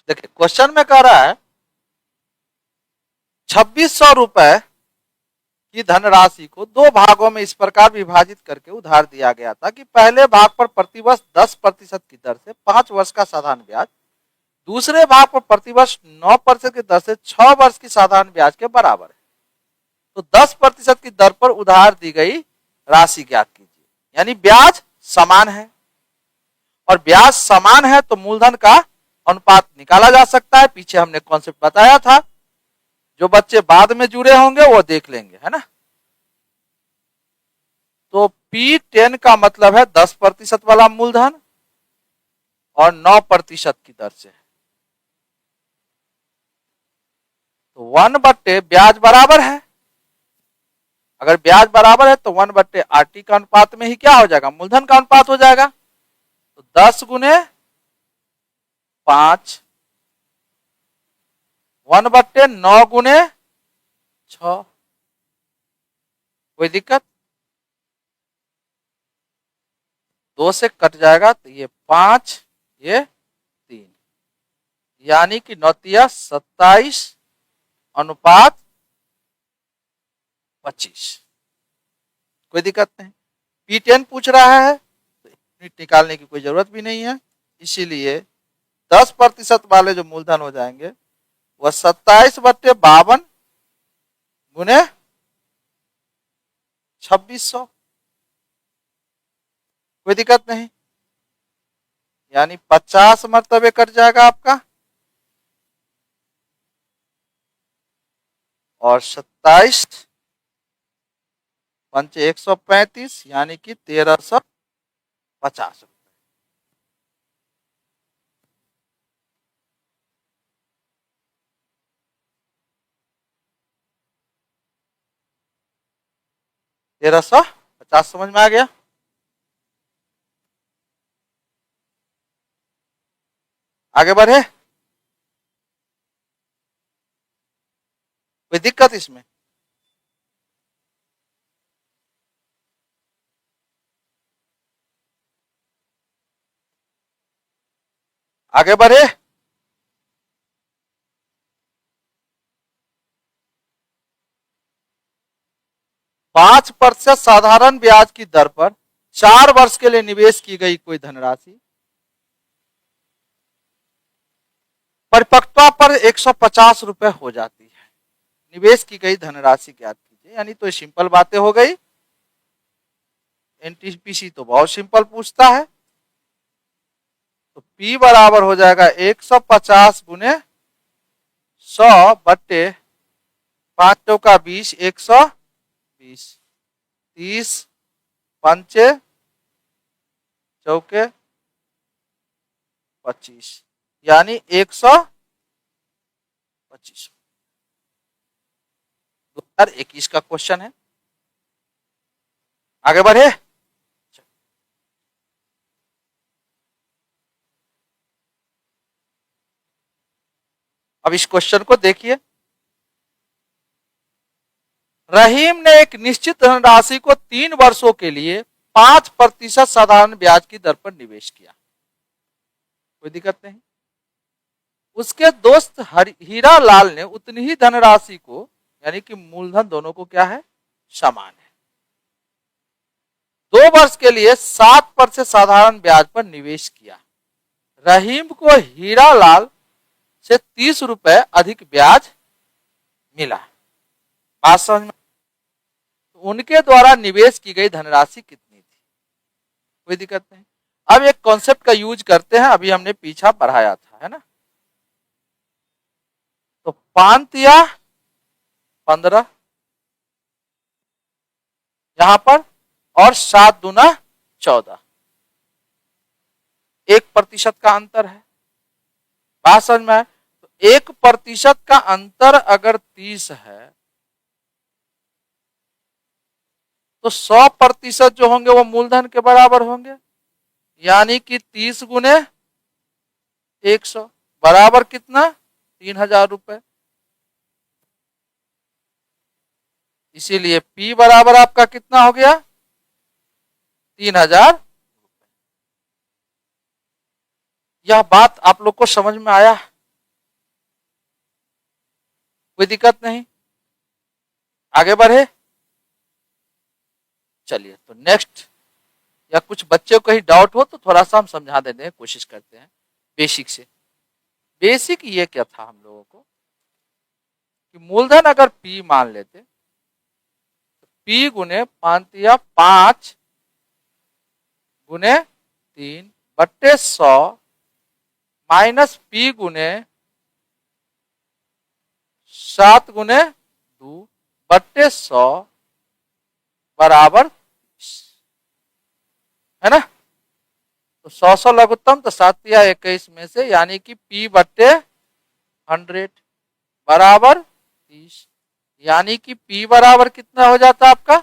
देखिए क्वेश्चन में कह रहा है 2600 रुपए की धनराशि को दो भागों में इस प्रकार विभाजित करके उधार दिया गया था कि पहले भाग पर प्रतिवर्ष 10% की दर से 5 वर्ष का साधारण ब्याज, दूसरे भाग पर प्रतिवर्ष 9% की दर से 6 वर्ष की साधारण ब्याज के बराबर है। तो 10% की दर पर उधार दी गई राशि ज्ञात कीजिए। यानी ब्याज समान है, और ब्याज समान है तो मूलधन का अनुपात निकाला जा सकता है। पीछे हमने कॉन्सेप्ट बताया था, जो बच्चे बाद में जुड़े होंगे वो देख लेंगे, है ना। तो P10 का मतलब है 10% वाला मूलधन और 9% की दर से। तो 1/, ब्याज बराबर है, अगर ब्याज बराबर है तो 1/RT का अनुपात में ही क्या हो जाएगा, मूलधन का अनुपात हो जाएगा। तो 10 गुने 5, 1/9 गुने 6। कोई दिक्कत? 2 से कट जाएगा तो ये 5, ये 3, यानी कि 9 27 अनुपात 25। कोई दिक्कत नहीं। P10 पूछ रहा है तो यूनिट निकालने की कोई जरूरत भी नहीं है, इसीलिए 10% वाले जो मूलधन हो जाएंगे वह 27/52 गुने 2600। कोई दिक्कत नहीं, यानी 50 मरतबे कट जाएगा आपका, और 27 पंचे 135, यानी कि 1350 रुपए। तेरह सौ पचास समझ में आ गया? आगे बढ़े? कोई दिक्कत इसमें? आगे बढ़े? पांच प्रतिशत साधारण ब्याज की दर पर 4 वर्ष के लिए निवेश की गई कोई धनराशि परिपक्वता पर 150 रुपए हो जाती है। निवेश की गई धनराशि ज्ञात कीजिए। यानी तो सिंपल बातें हो गई। एनटीपीसी तो बहुत सिंपल पूछता है। तो P बराबर हो जाएगा 150 गुने 100/5 चौका 20, 120, 30 पंचे चौके 25, यानी 125। 2021 का क्वेश्चन है। आगे बढ़े? अब इस क्वेश्चन को देखिए। रहीम ने एक निश्चित धनराशि को 3 वर्षों के लिए 5% साधारण ब्याज की दर पर निवेश किया। कोई दिक्कत नहीं। उसके दोस्त हीरा लाल ने उतनी ही धनराशि को, यानी कि मूलधन दोनों को क्या है, समान है, 2 वर्ष के लिए 7% साधारण ब्याज पर निवेश किया। रहीम को हीरा लाल से 30 रुपए अधिक ब्याज मिला। बात समझ में? उनके द्वारा निवेश की गई धनराशि कितनी थी? कोई दिक्कत नहीं। अब एक कॉन्सेप्ट का यूज करते हैं, अभी हमने पीछा पढ़ाया था, है ना। तो 5 या 15 यहां पर, और 7 दूना 14, 1% का अंतर है। बात समझ में आए? तो 1% का अंतर अगर 30 है तो 100% जो होंगे वो मूलधन के बराबर होंगे, यानी कि 30 गुने 100 बराबर कितना, 3000 रुपए। इसीलिए P बराबर आपका कितना हो गया? 3000। यह बात आप लोग को समझ में आया? कोई दिक्कत नहीं, आगे बढ़े। चलिए तो नेक्स्ट, या कुछ बच्चों को कहीं डाउट हो तो थोड़ा सा हम समझा देने की कोशिश करते हैं बेसिक से। बेसिक ये क्या था हम लोगों को कि मूलधन अगर P मान लेते तो P गुने 5 गुने 3/100 माइनस P गुने 7 गुने 2/100 बराबर है ना। तो 100 लघुत्तम तो 7 या 21 में से, यानी कि P/100 बराबर 30, यानी कि P बराबर कितना हो जाता है आपका।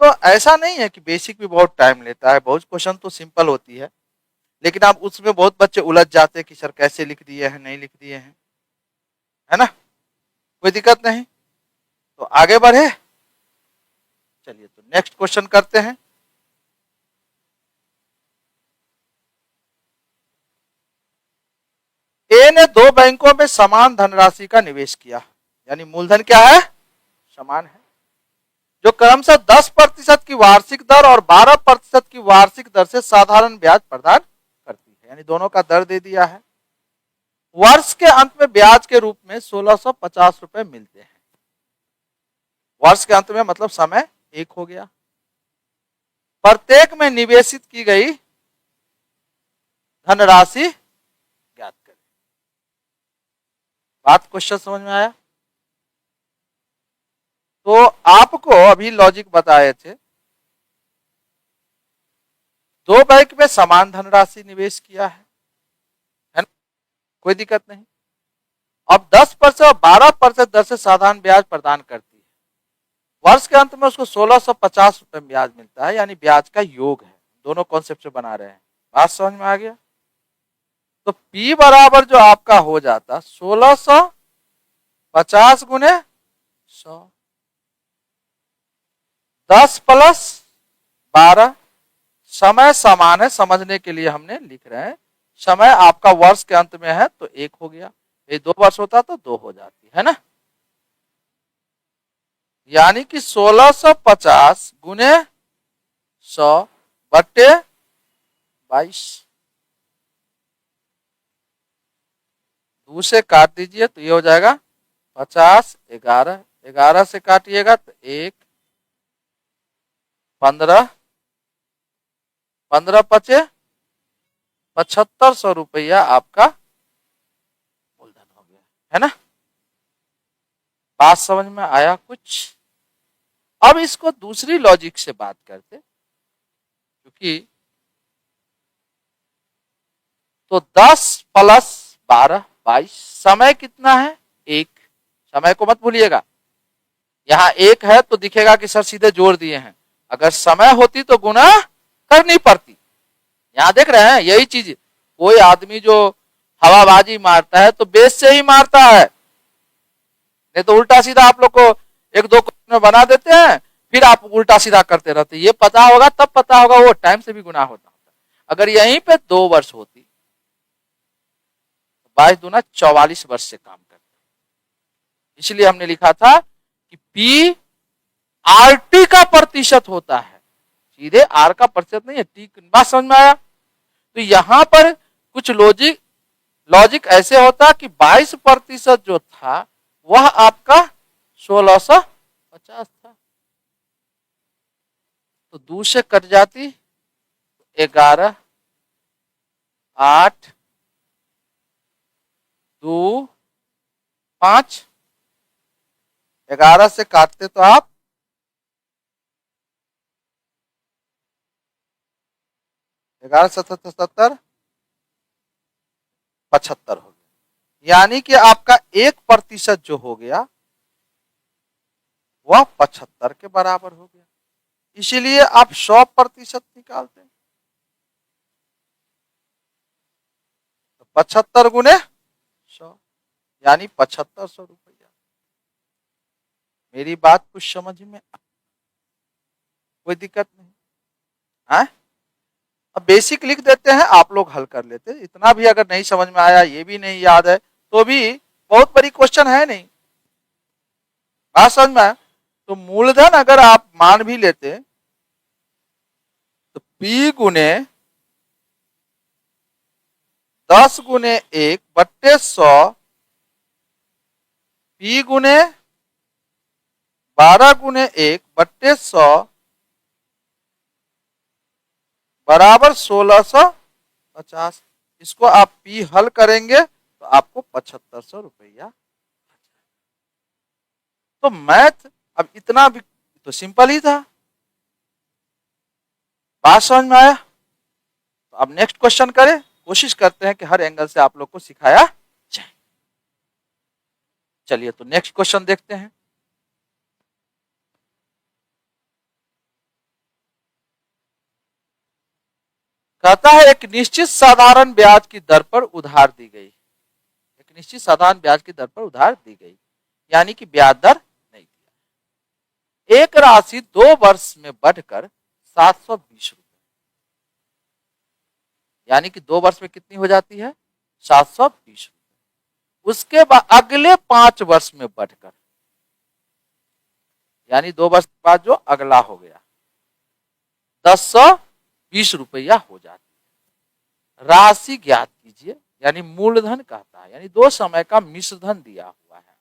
तो ऐसा नहीं है कि बेसिक भी बहुत टाइम लेता है, बहुत क्वेश्चन तो सिंपल होती है, लेकिन आप उसमें बहुत बच्चे उलझ जाते हैं कि सर कैसे लिख दिए हैं, नहीं लिख दिए हैं, है ना। कोई दिक्कत नहीं, तो आगे बढ़े। चलिए तो नेक्स्ट क्वेश्चन करते हैं। ए ने 2 बैंकों में समान धनराशि का निवेश किया, यानी मूलधन क्या है, समान है, जो क्रमशः 10% की वार्षिक दर और 12% की वार्षिक दर से साधारण ब्याज प्रदान करती है, यानी दोनों का दर दे दिया है। वर्ष के अंत में ब्याज के रूप में 1650 रुपए मिलते हैं। वर्ष के अंत में मतलब समय एक हो गया। प्रत्येक में निवेशित की गई धनराशि ज्ञात करें। बात क्वेश्चन समझ में आया? तो आपको अभी लॉजिक बताए थे, 2 बैंक में समान धनराशि निवेश किया है ना, कोई दिक्कत नहीं। अब 10% और 12% दर से साधारण ब्याज प्रदान करती है। वर्ष के अंत में उसको 1650 रुपए ब्याज मिलता है, यानी ब्याज का योग है। दोनों कॉन्सेप्ट से बना रहे हैं, बात समझ में आ गया। तो P बराबर जो आपका हो जाता 1650 गुने 100, 10 प्लस 12, समय समान है, समझने के लिए हमने लिख रहे हैं। समय आपका वर्ष के अंत में है तो 1 हो गया, ये 2 वर्ष होता तो 2 हो जाती है ना, यानी कि 1650 गुने 100/22। 2 से काट दीजिए तो ये हो जाएगा 50, 11, 11 से काटिएगा तो 1, 15, 15 पचे 7500 रुपया आपका मूलधन हो गया, है ना। बात समझ में आया कुछ? अब इसको दूसरी लॉजिक से बात करते, क्योंकि तो 10 प्लस 12 22, समय कितना है 1, समय को मत भूलिएगा। यहां 1 है तो दिखेगा कि सर सीधे जोड़ दिए हैं, अगर समय होती तो गुना करनी पड़ती। यहां देख रहे हैं यही चीज, कोई आदमी जो हवाबाजी मारता है तो बेस से ही मारता है, नहीं तो उल्टा सीधा आप लोग को 1-2 क्वेश्चन में बना देते हैं, फिर आप उल्टा सीधा करते रहते। ये पता होगा तब पता होगा, वो टाइम से भी गुना होता। अगर यहीं पे 2 वर्ष होती, 22 दूना 44 वर्ष से काम करते। इसलिए हमने लिखा था कि P RT का प्रतिशत होता है, सीधे R का प्रतिशत नहीं है, T। बात समझ में आया? तो यहां पर कुछ लॉजिक ऐसे होता कि 22% जो था वह आपका 1650 था, तो 2 से कट जाती 11, 8, 2, 5, 11 से काटते तो आप 11 77 75 हो गया, यानी कि आपका 1% जो हो गया वह 75 के बराबर हो गया। इसीलिए आप 100% निकालते हैं, तो 75 गुने 100 यानी 7500 रुपया। मेरी बात कुछ समझ में कोई दिक्कत नहीं है? अब बेसिक लिख देते हैं, आप लोग हल कर लेते। इतना भी अगर नहीं समझ में आया, ये भी नहीं याद है, तो भी बहुत बड़ी क्वेश्चन है नहीं। बात समझ में आया? तो मूलधन अगर आप मान भी लेते तो P गुने 10 गुने 1/100, P गुने 12 गुने 1/100 बराबर 1650। इसको आप P हल करेंगे तो आपको 7500 रुपया। तो मैथ अब इतना भी तो सिंपल ही था। बात समझ में आया? तो अब नेक्स्ट क्वेश्चन करें, कोशिश करते हैं कि हर एंगल से आप लोग को सिखाया जाए। चलिए तो नेक्स्ट क्वेश्चन देखते हैं। कहता है एक निश्चित साधारण ब्याज की दर पर उधार दी गई। एक निश्चित साधारण ब्याज की दर पर उधार दी गई, यानी कि ब्याज दर नहीं दिया। एक राशि 2 वर्ष में बढ़कर 720 रुपए, यानी कि 2 वर्ष में कितनी हो जाती है? 720 रुपए। उसके बाद अगले 5 वर्ष में बढ़कर, यानी 2 वर्ष के बाद जो अगला हो गया, 1020 रुपया हो जाती है। राशि ज्ञात कीजिए, यानी मूलधन कहता है, यानी 2 समय का मिश्रधन दिया हुआ है,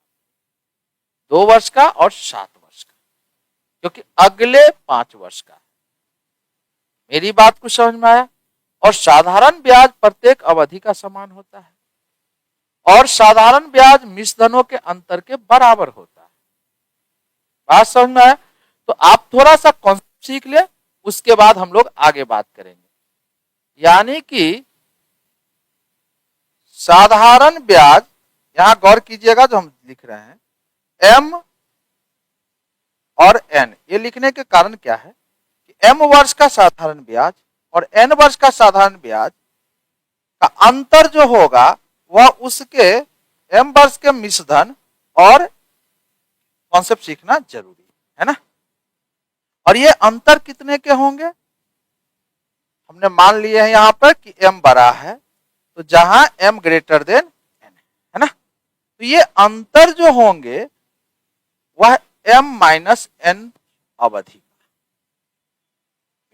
2 वर्ष का और 7 वर्ष का, क्योंकि अगले 5 वर्ष का। मेरी बात को समझ में आया? और साधारण ब्याज प्रत्येक अवधि का समान होता है, और साधारण ब्याज मिश्रधनों के अंतर के बराबर होता है। बात समझ में आया? तो आप थोड़ा सा कॉन्सेप्ट सीख ले, उसके बाद हम लोग आगे बात करेंगे। यानी कि साधारण ब्याज, यहां गौर कीजिएगा जो हम लिख रहे हैं M और N, ये लिखने के कारण क्या है कि M वर्ष का साधारण ब्याज और N वर्ष का साधारण ब्याज का अंतर जो होगा वह उसके M वर्ष के मिश्रधन और कॉन्सेप्ट सीखना जरूरी है ना। और ये अंतर कितने के होंगे? हमने मान लिए हैं यहां पर कि M बड़ा है, तो जहां M ग्रेटर देन N है ना, तो ये अंतर जो होंगे वह M माइनस N अवधि।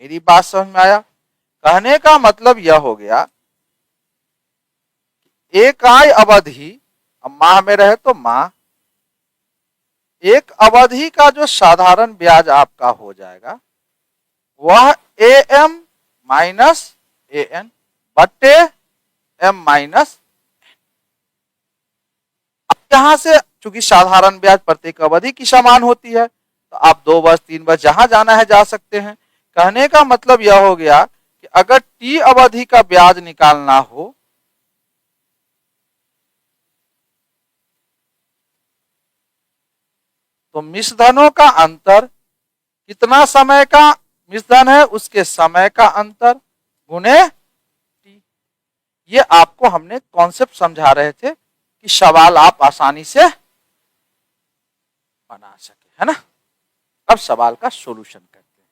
मेरी बात समझ में आया? कहने का मतलब यह हो गया, एक आय अवधि, अब माह में रहे तो माह, एक अवधि का जो साधारण ब्याज आपका हो जाएगा वह AM माइनस AN बटे M माइनस। अब यहां से चूंकि साधारण ब्याज प्रत्येक अवधि की समान होती है, तो आप 2 वर्ष 3 वर्ष जहां जाना है जा सकते हैं। कहने का मतलब यह हो गया कि अगर T अवधि का ब्याज निकालना हो तो मिश्रधनों का अंतर, कितना समय का मिश्रधन है उसके समय का अंतर गुने T। ये आपको हमने कॉन्सेप्ट समझा रहे थे कि सवाल आप आसानी से बना सके, है ना। अब सवाल का सॉल्यूशन करते हैं।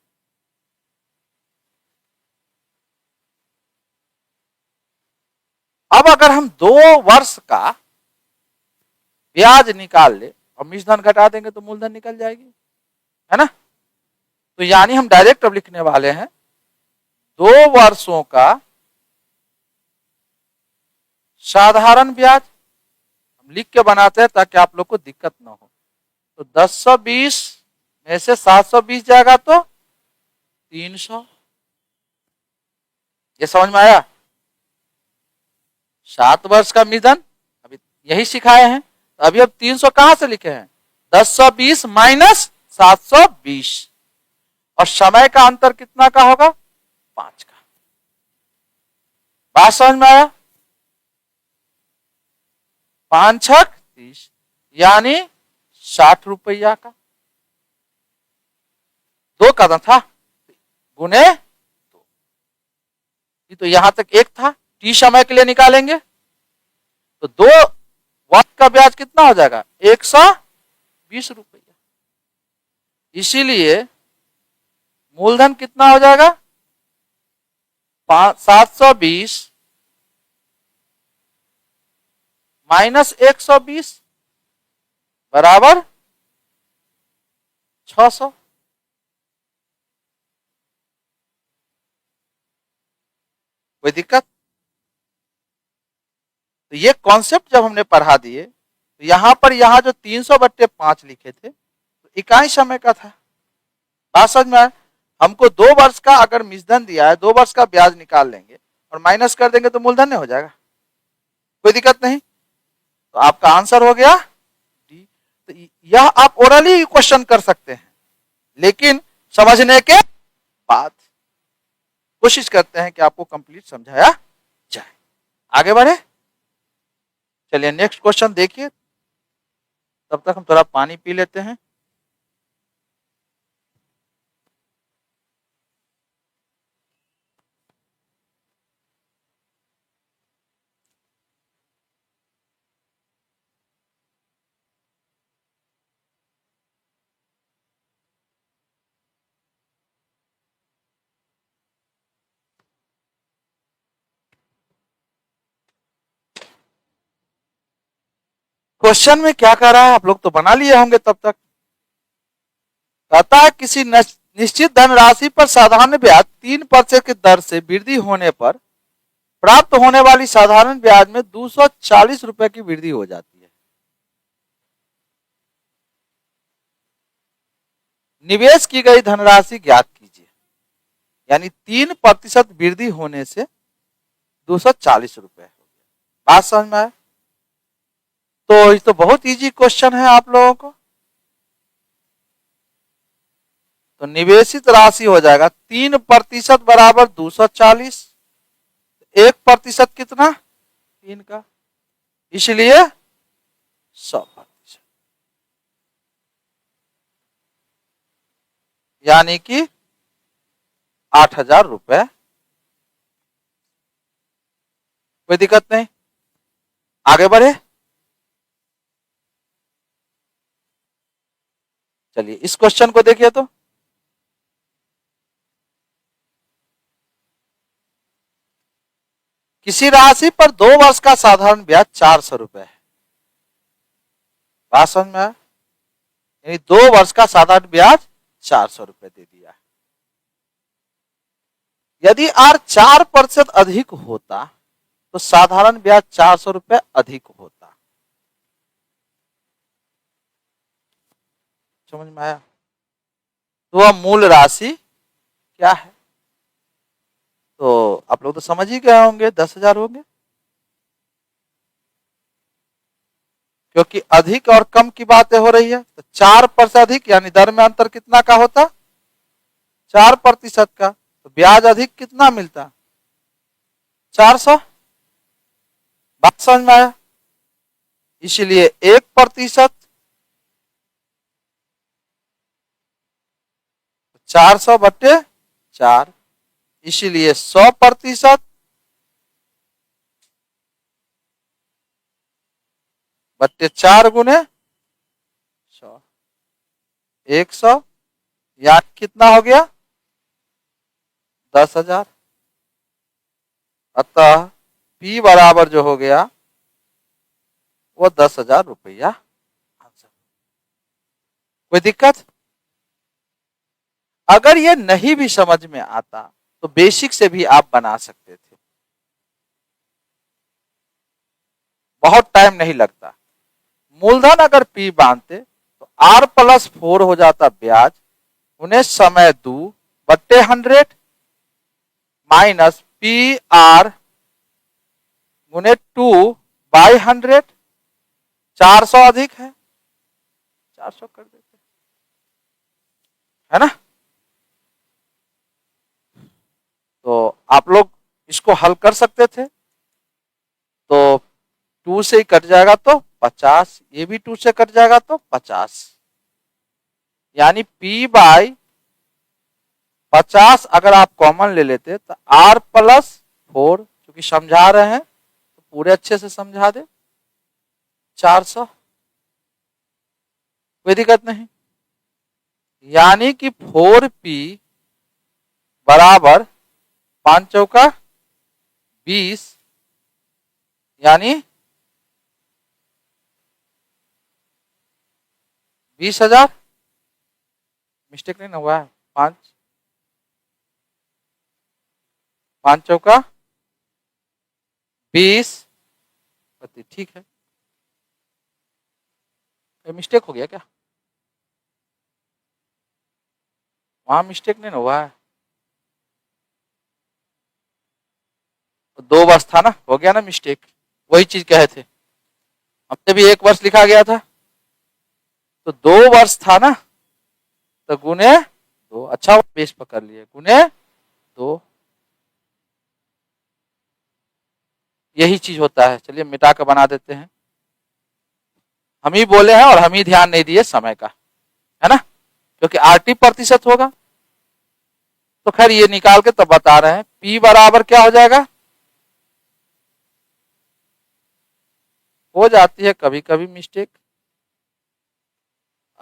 अब अगर हम 2 वर्ष का ब्याज निकाल ले और मिश्रधन घटा देंगे तो मूलधन निकल जाएगी, है ना। तो यानी हम डायरेक्ट अब लिखने वाले हैं 2 वर्षों का साधारण ब्याज, हम लिख के बनाते हैं ताकि आप लोग को दिक्कत ना हो। तो 1020 में से 720 जाएगा तो 300। ये समझ में आया? 7 वर्ष का मिश्रधन अभी यही सिखाए हैं, तो अभी अब 300 कहां से लिखे हैं? 1020 माइनस 720, और समय का अंतर कितना का होगा? 5 का। बात समझ में आया? 5 छक 30, यानी 60 रुपया का। 2 कदम था गुने 2, तो यहां तक 1 था। T समय के लिए निकालेंगे तो 2 वर्ष का ब्याज कितना हो जाएगा? 120 रुपया। इसीलिए मूलधन कितना हो जाएगा 720 माइनस 120 बराबर 600। कोई दिक्कत? तो ये कॉन्सेप्ट जब हमने पढ़ा दिए तो यहां पर यहां जो 300/5 लिखे थे तो इकाई समय का था। बात समझ में आया? हमको 2 वर्ष का अगर मिश्रधन दिया है 2 वर्ष का ब्याज निकाल लेंगे और माइनस कर देंगे तो मूलधन नहीं हो जाएगा। कोई दिक्कत नहीं। तो आपका आंसर हो गया डी। तो यह आप ओरली क्वेश्चन कर सकते हैं, लेकिन समझने के बाद कोशिश करते हैं कि आपको कंप्लीट समझाया जाए। आगे बढ़े, चलिए नेक्स्ट क्वेश्चन देखिए। तब तक हम थोड़ा पानी पी लेते हैं। क्वेश्चन में क्या कह रहा है आप लोग तो बना लिए होंगे तब तक। कहता है किसी निश्चित धनराशि पर साधारण ब्याज 3% की दर से वृद्धि होने पर प्राप्त होने वाली साधारण ब्याज में 240 रुपए की वृद्धि हो जाती है। निवेश की गई धनराशि ज्ञात कीजिए। यानी 3% वृद्धि होने से 240 रुपए हो गया। बात समझ में आया? तो ये तो बहुत इजी क्वेश्चन है आप लोगों को। तो निवेशित राशि हो जाएगा 3% बराबर 240, 1% कितना 3 का, इसलिए 100%, यानी कि 8,000 रुपए। कोई दिक्कत नहीं, आगे बढ़े। चलिए इस क्वेश्चन को देखिए। तो किसी राशि पर 2 वर्ष का साधारण ब्याज 400 रुपए है। बात समझ में आया? यानी 2 वर्ष का साधारण ब्याज 400 रुपए दे दिया है। यदि आर 4% अधिक होता तो साधारण ब्याज 400 रुपए अधिक होता। समझ में आया? तो वह मूल राशि क्या है? तो आप लोग तो समझ ही गए होंगे, 10,000 होंगे, क्योंकि अधिक और कम की बातें हो रही है। तो 4% अधिक यानी दर में अंतर कितना का होता? 4% का। तो ब्याज अधिक कितना मिलता? 400। बात समझ में आया? इसलिए 1% 400/4, इसीलिए 100% बट्टे 4 गुने 100, 100, यानी कितना हो गया 10,000। अतः P बराबर जो हो गया वो 10,000 रुपया। कोई दिक्कत? अगर ये नहीं भी समझ में आता तो बेसिक से भी आप बना सकते थे, बहुत टाइम नहीं लगता। मूलधन अगर P बांधते तो R+4 हो जाता ब्याज, उन्हें समय 2/100 माइनस PR गुने 2/100। 400 अधिक है, 400 कर देते, है ना? तो आप लोग इसको हल कर सकते थे। तो 2 से ही कट जाएगा तो 50, ये भी 2 से कट जाएगा तो 50, यानी P/50 अगर आप कॉमन ले लेते तो R+4, क्योंकि समझा रहे हैं तो पूरे अच्छे से समझा दे, 400। कोई दिक्कत नहीं, यानी कि 4p बराबर 5 चौका 20, यानी 20,000। मिस्टेक नहीं ना हुआ है? 5 चौका 20, ठीक है। मिस्टेक हो गया क्या? वहां मिस्टेक नहीं ना हुआ है? 2 वर्ष था ना, हो गया ना मिस्टेक। वही चीज कहे थे हमने भी, 1 वर्ष लिखा गया था तो 2 वर्ष था ना, तो गुने 2। अच्छा बेस पकड़ लिए, गुने 2, यही चीज होता है। चलिए मिटा कर बना देते हैं। हम ही बोले हैं और हम ही ध्यान नहीं दिए समय का, है ना, क्योंकि आरटी प्रतिशत होगा। तो खैर ये निकाल के तब बता रहे हैं। पी बराबर क्या हो जाएगा? हो जाती है कभी कभी मिस्टेक,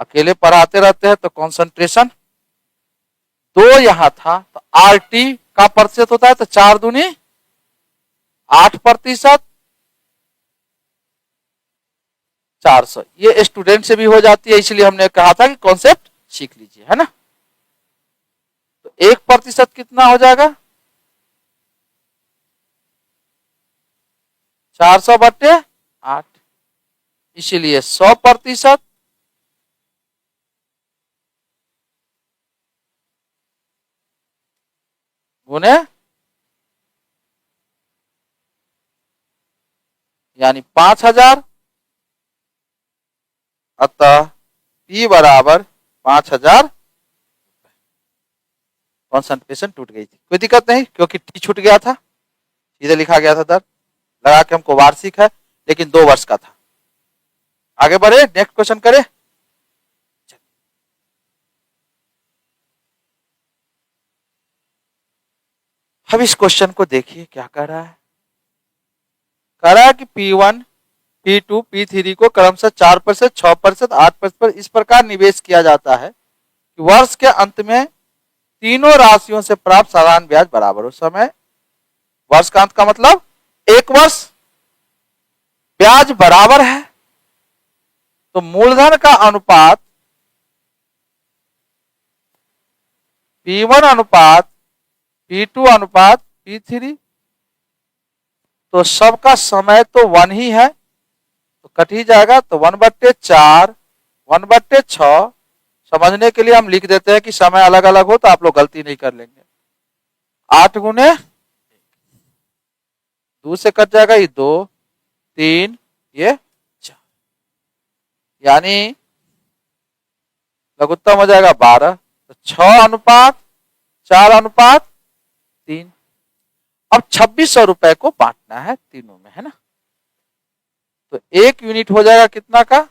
अकेले पढ़ाते रहते हैं तो कंसंट्रेशन। 2 यहां था तो आरटी का प्रतिशत होता है तो 4 दूनी 8%, 400। ये स्टूडेंट से भी हो जाती है, इसलिए हमने कहा था कि कॉन्सेप्ट सीख लीजिए, है ना। तो 1% कितना हो जाएगा? 400/8, इसीलिए 100% गुने, यानी 5,000। अतः पी बराबर 5,000। कॉन्सेंट्रेशन टूट गई थी, कोई दिक्कत नहीं, क्योंकि टी छूट गया था, सीधे लिखा गया था दर, लगा के हमको वार्षिक है लेकिन 2 वर्ष का था। आगे बढ़े, नेक्स्ट क्वेश्चन करें। अब इस क्वेश्चन को देखिए क्या कर रहा है। कह रहा है कि P1, P2, P3 को क्रमशः 4%, 6%, 8% पर इस प्रकार निवेश किया जाता है कि वर्ष के अंत में तीनों राशियों से प्राप्त साधारण ब्याज बराबर हो। समय, वर्ष का अंत का मतलब 1 वर्ष, ब्याज बराबर है तो मूलधन का अनुपात P1 अनुपात P2 अनुपात P3, तो सबका समय तो 1 ही है तो कट ही जाएगा। तो 1/4, 1/6। समझने के लिए हम लिख देते हैं कि समय अलग अलग हो तो आप लोग गलती नहीं कर लेंगे। 8 गुने 2 से कट जाएगा, ये 2, 3, ये 4, यानी लघुत्तम हो जाएगा 12। तो 6:4:3। अब 2,600 रुपए को बांटना है तीनों में, है ना। तो 1 यूनिट हो जाएगा कितना का?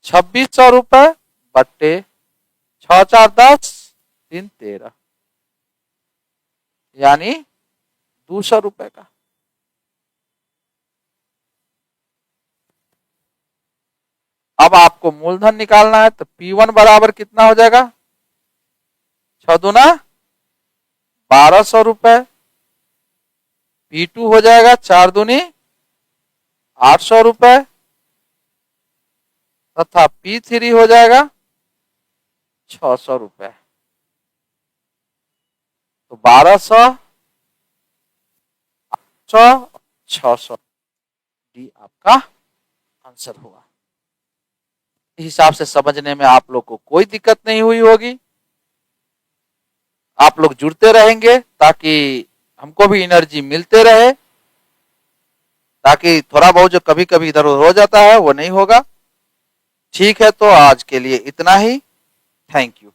2,600 रुपए बट्टे 6×4=10, 3×13, यानी 200 रुपए का। अब आपको मूलधन निकालना है तो P1 बराबर कितना हो जाएगा? 6 दूना 1,200 रुपए। P2 हो जाएगा 4 दूनी 800 रुपए, तथा P3 हो जाएगा 600 रुपए। तो 1,200, 800, 600, डी आपका आंसर हुआ। इस हिसाब से समझने में आप लोग को कोई दिक्कत नहीं हुई होगी। आप लोग जुड़ते रहेंगे ताकि हमको भी एनर्जी मिलते रहे, ताकि थोड़ा बहुत जो कभी कभी इधर उधर हो जाता है वो नहीं होगा। ठीक है, तो आज के लिए इतना ही। Thank you.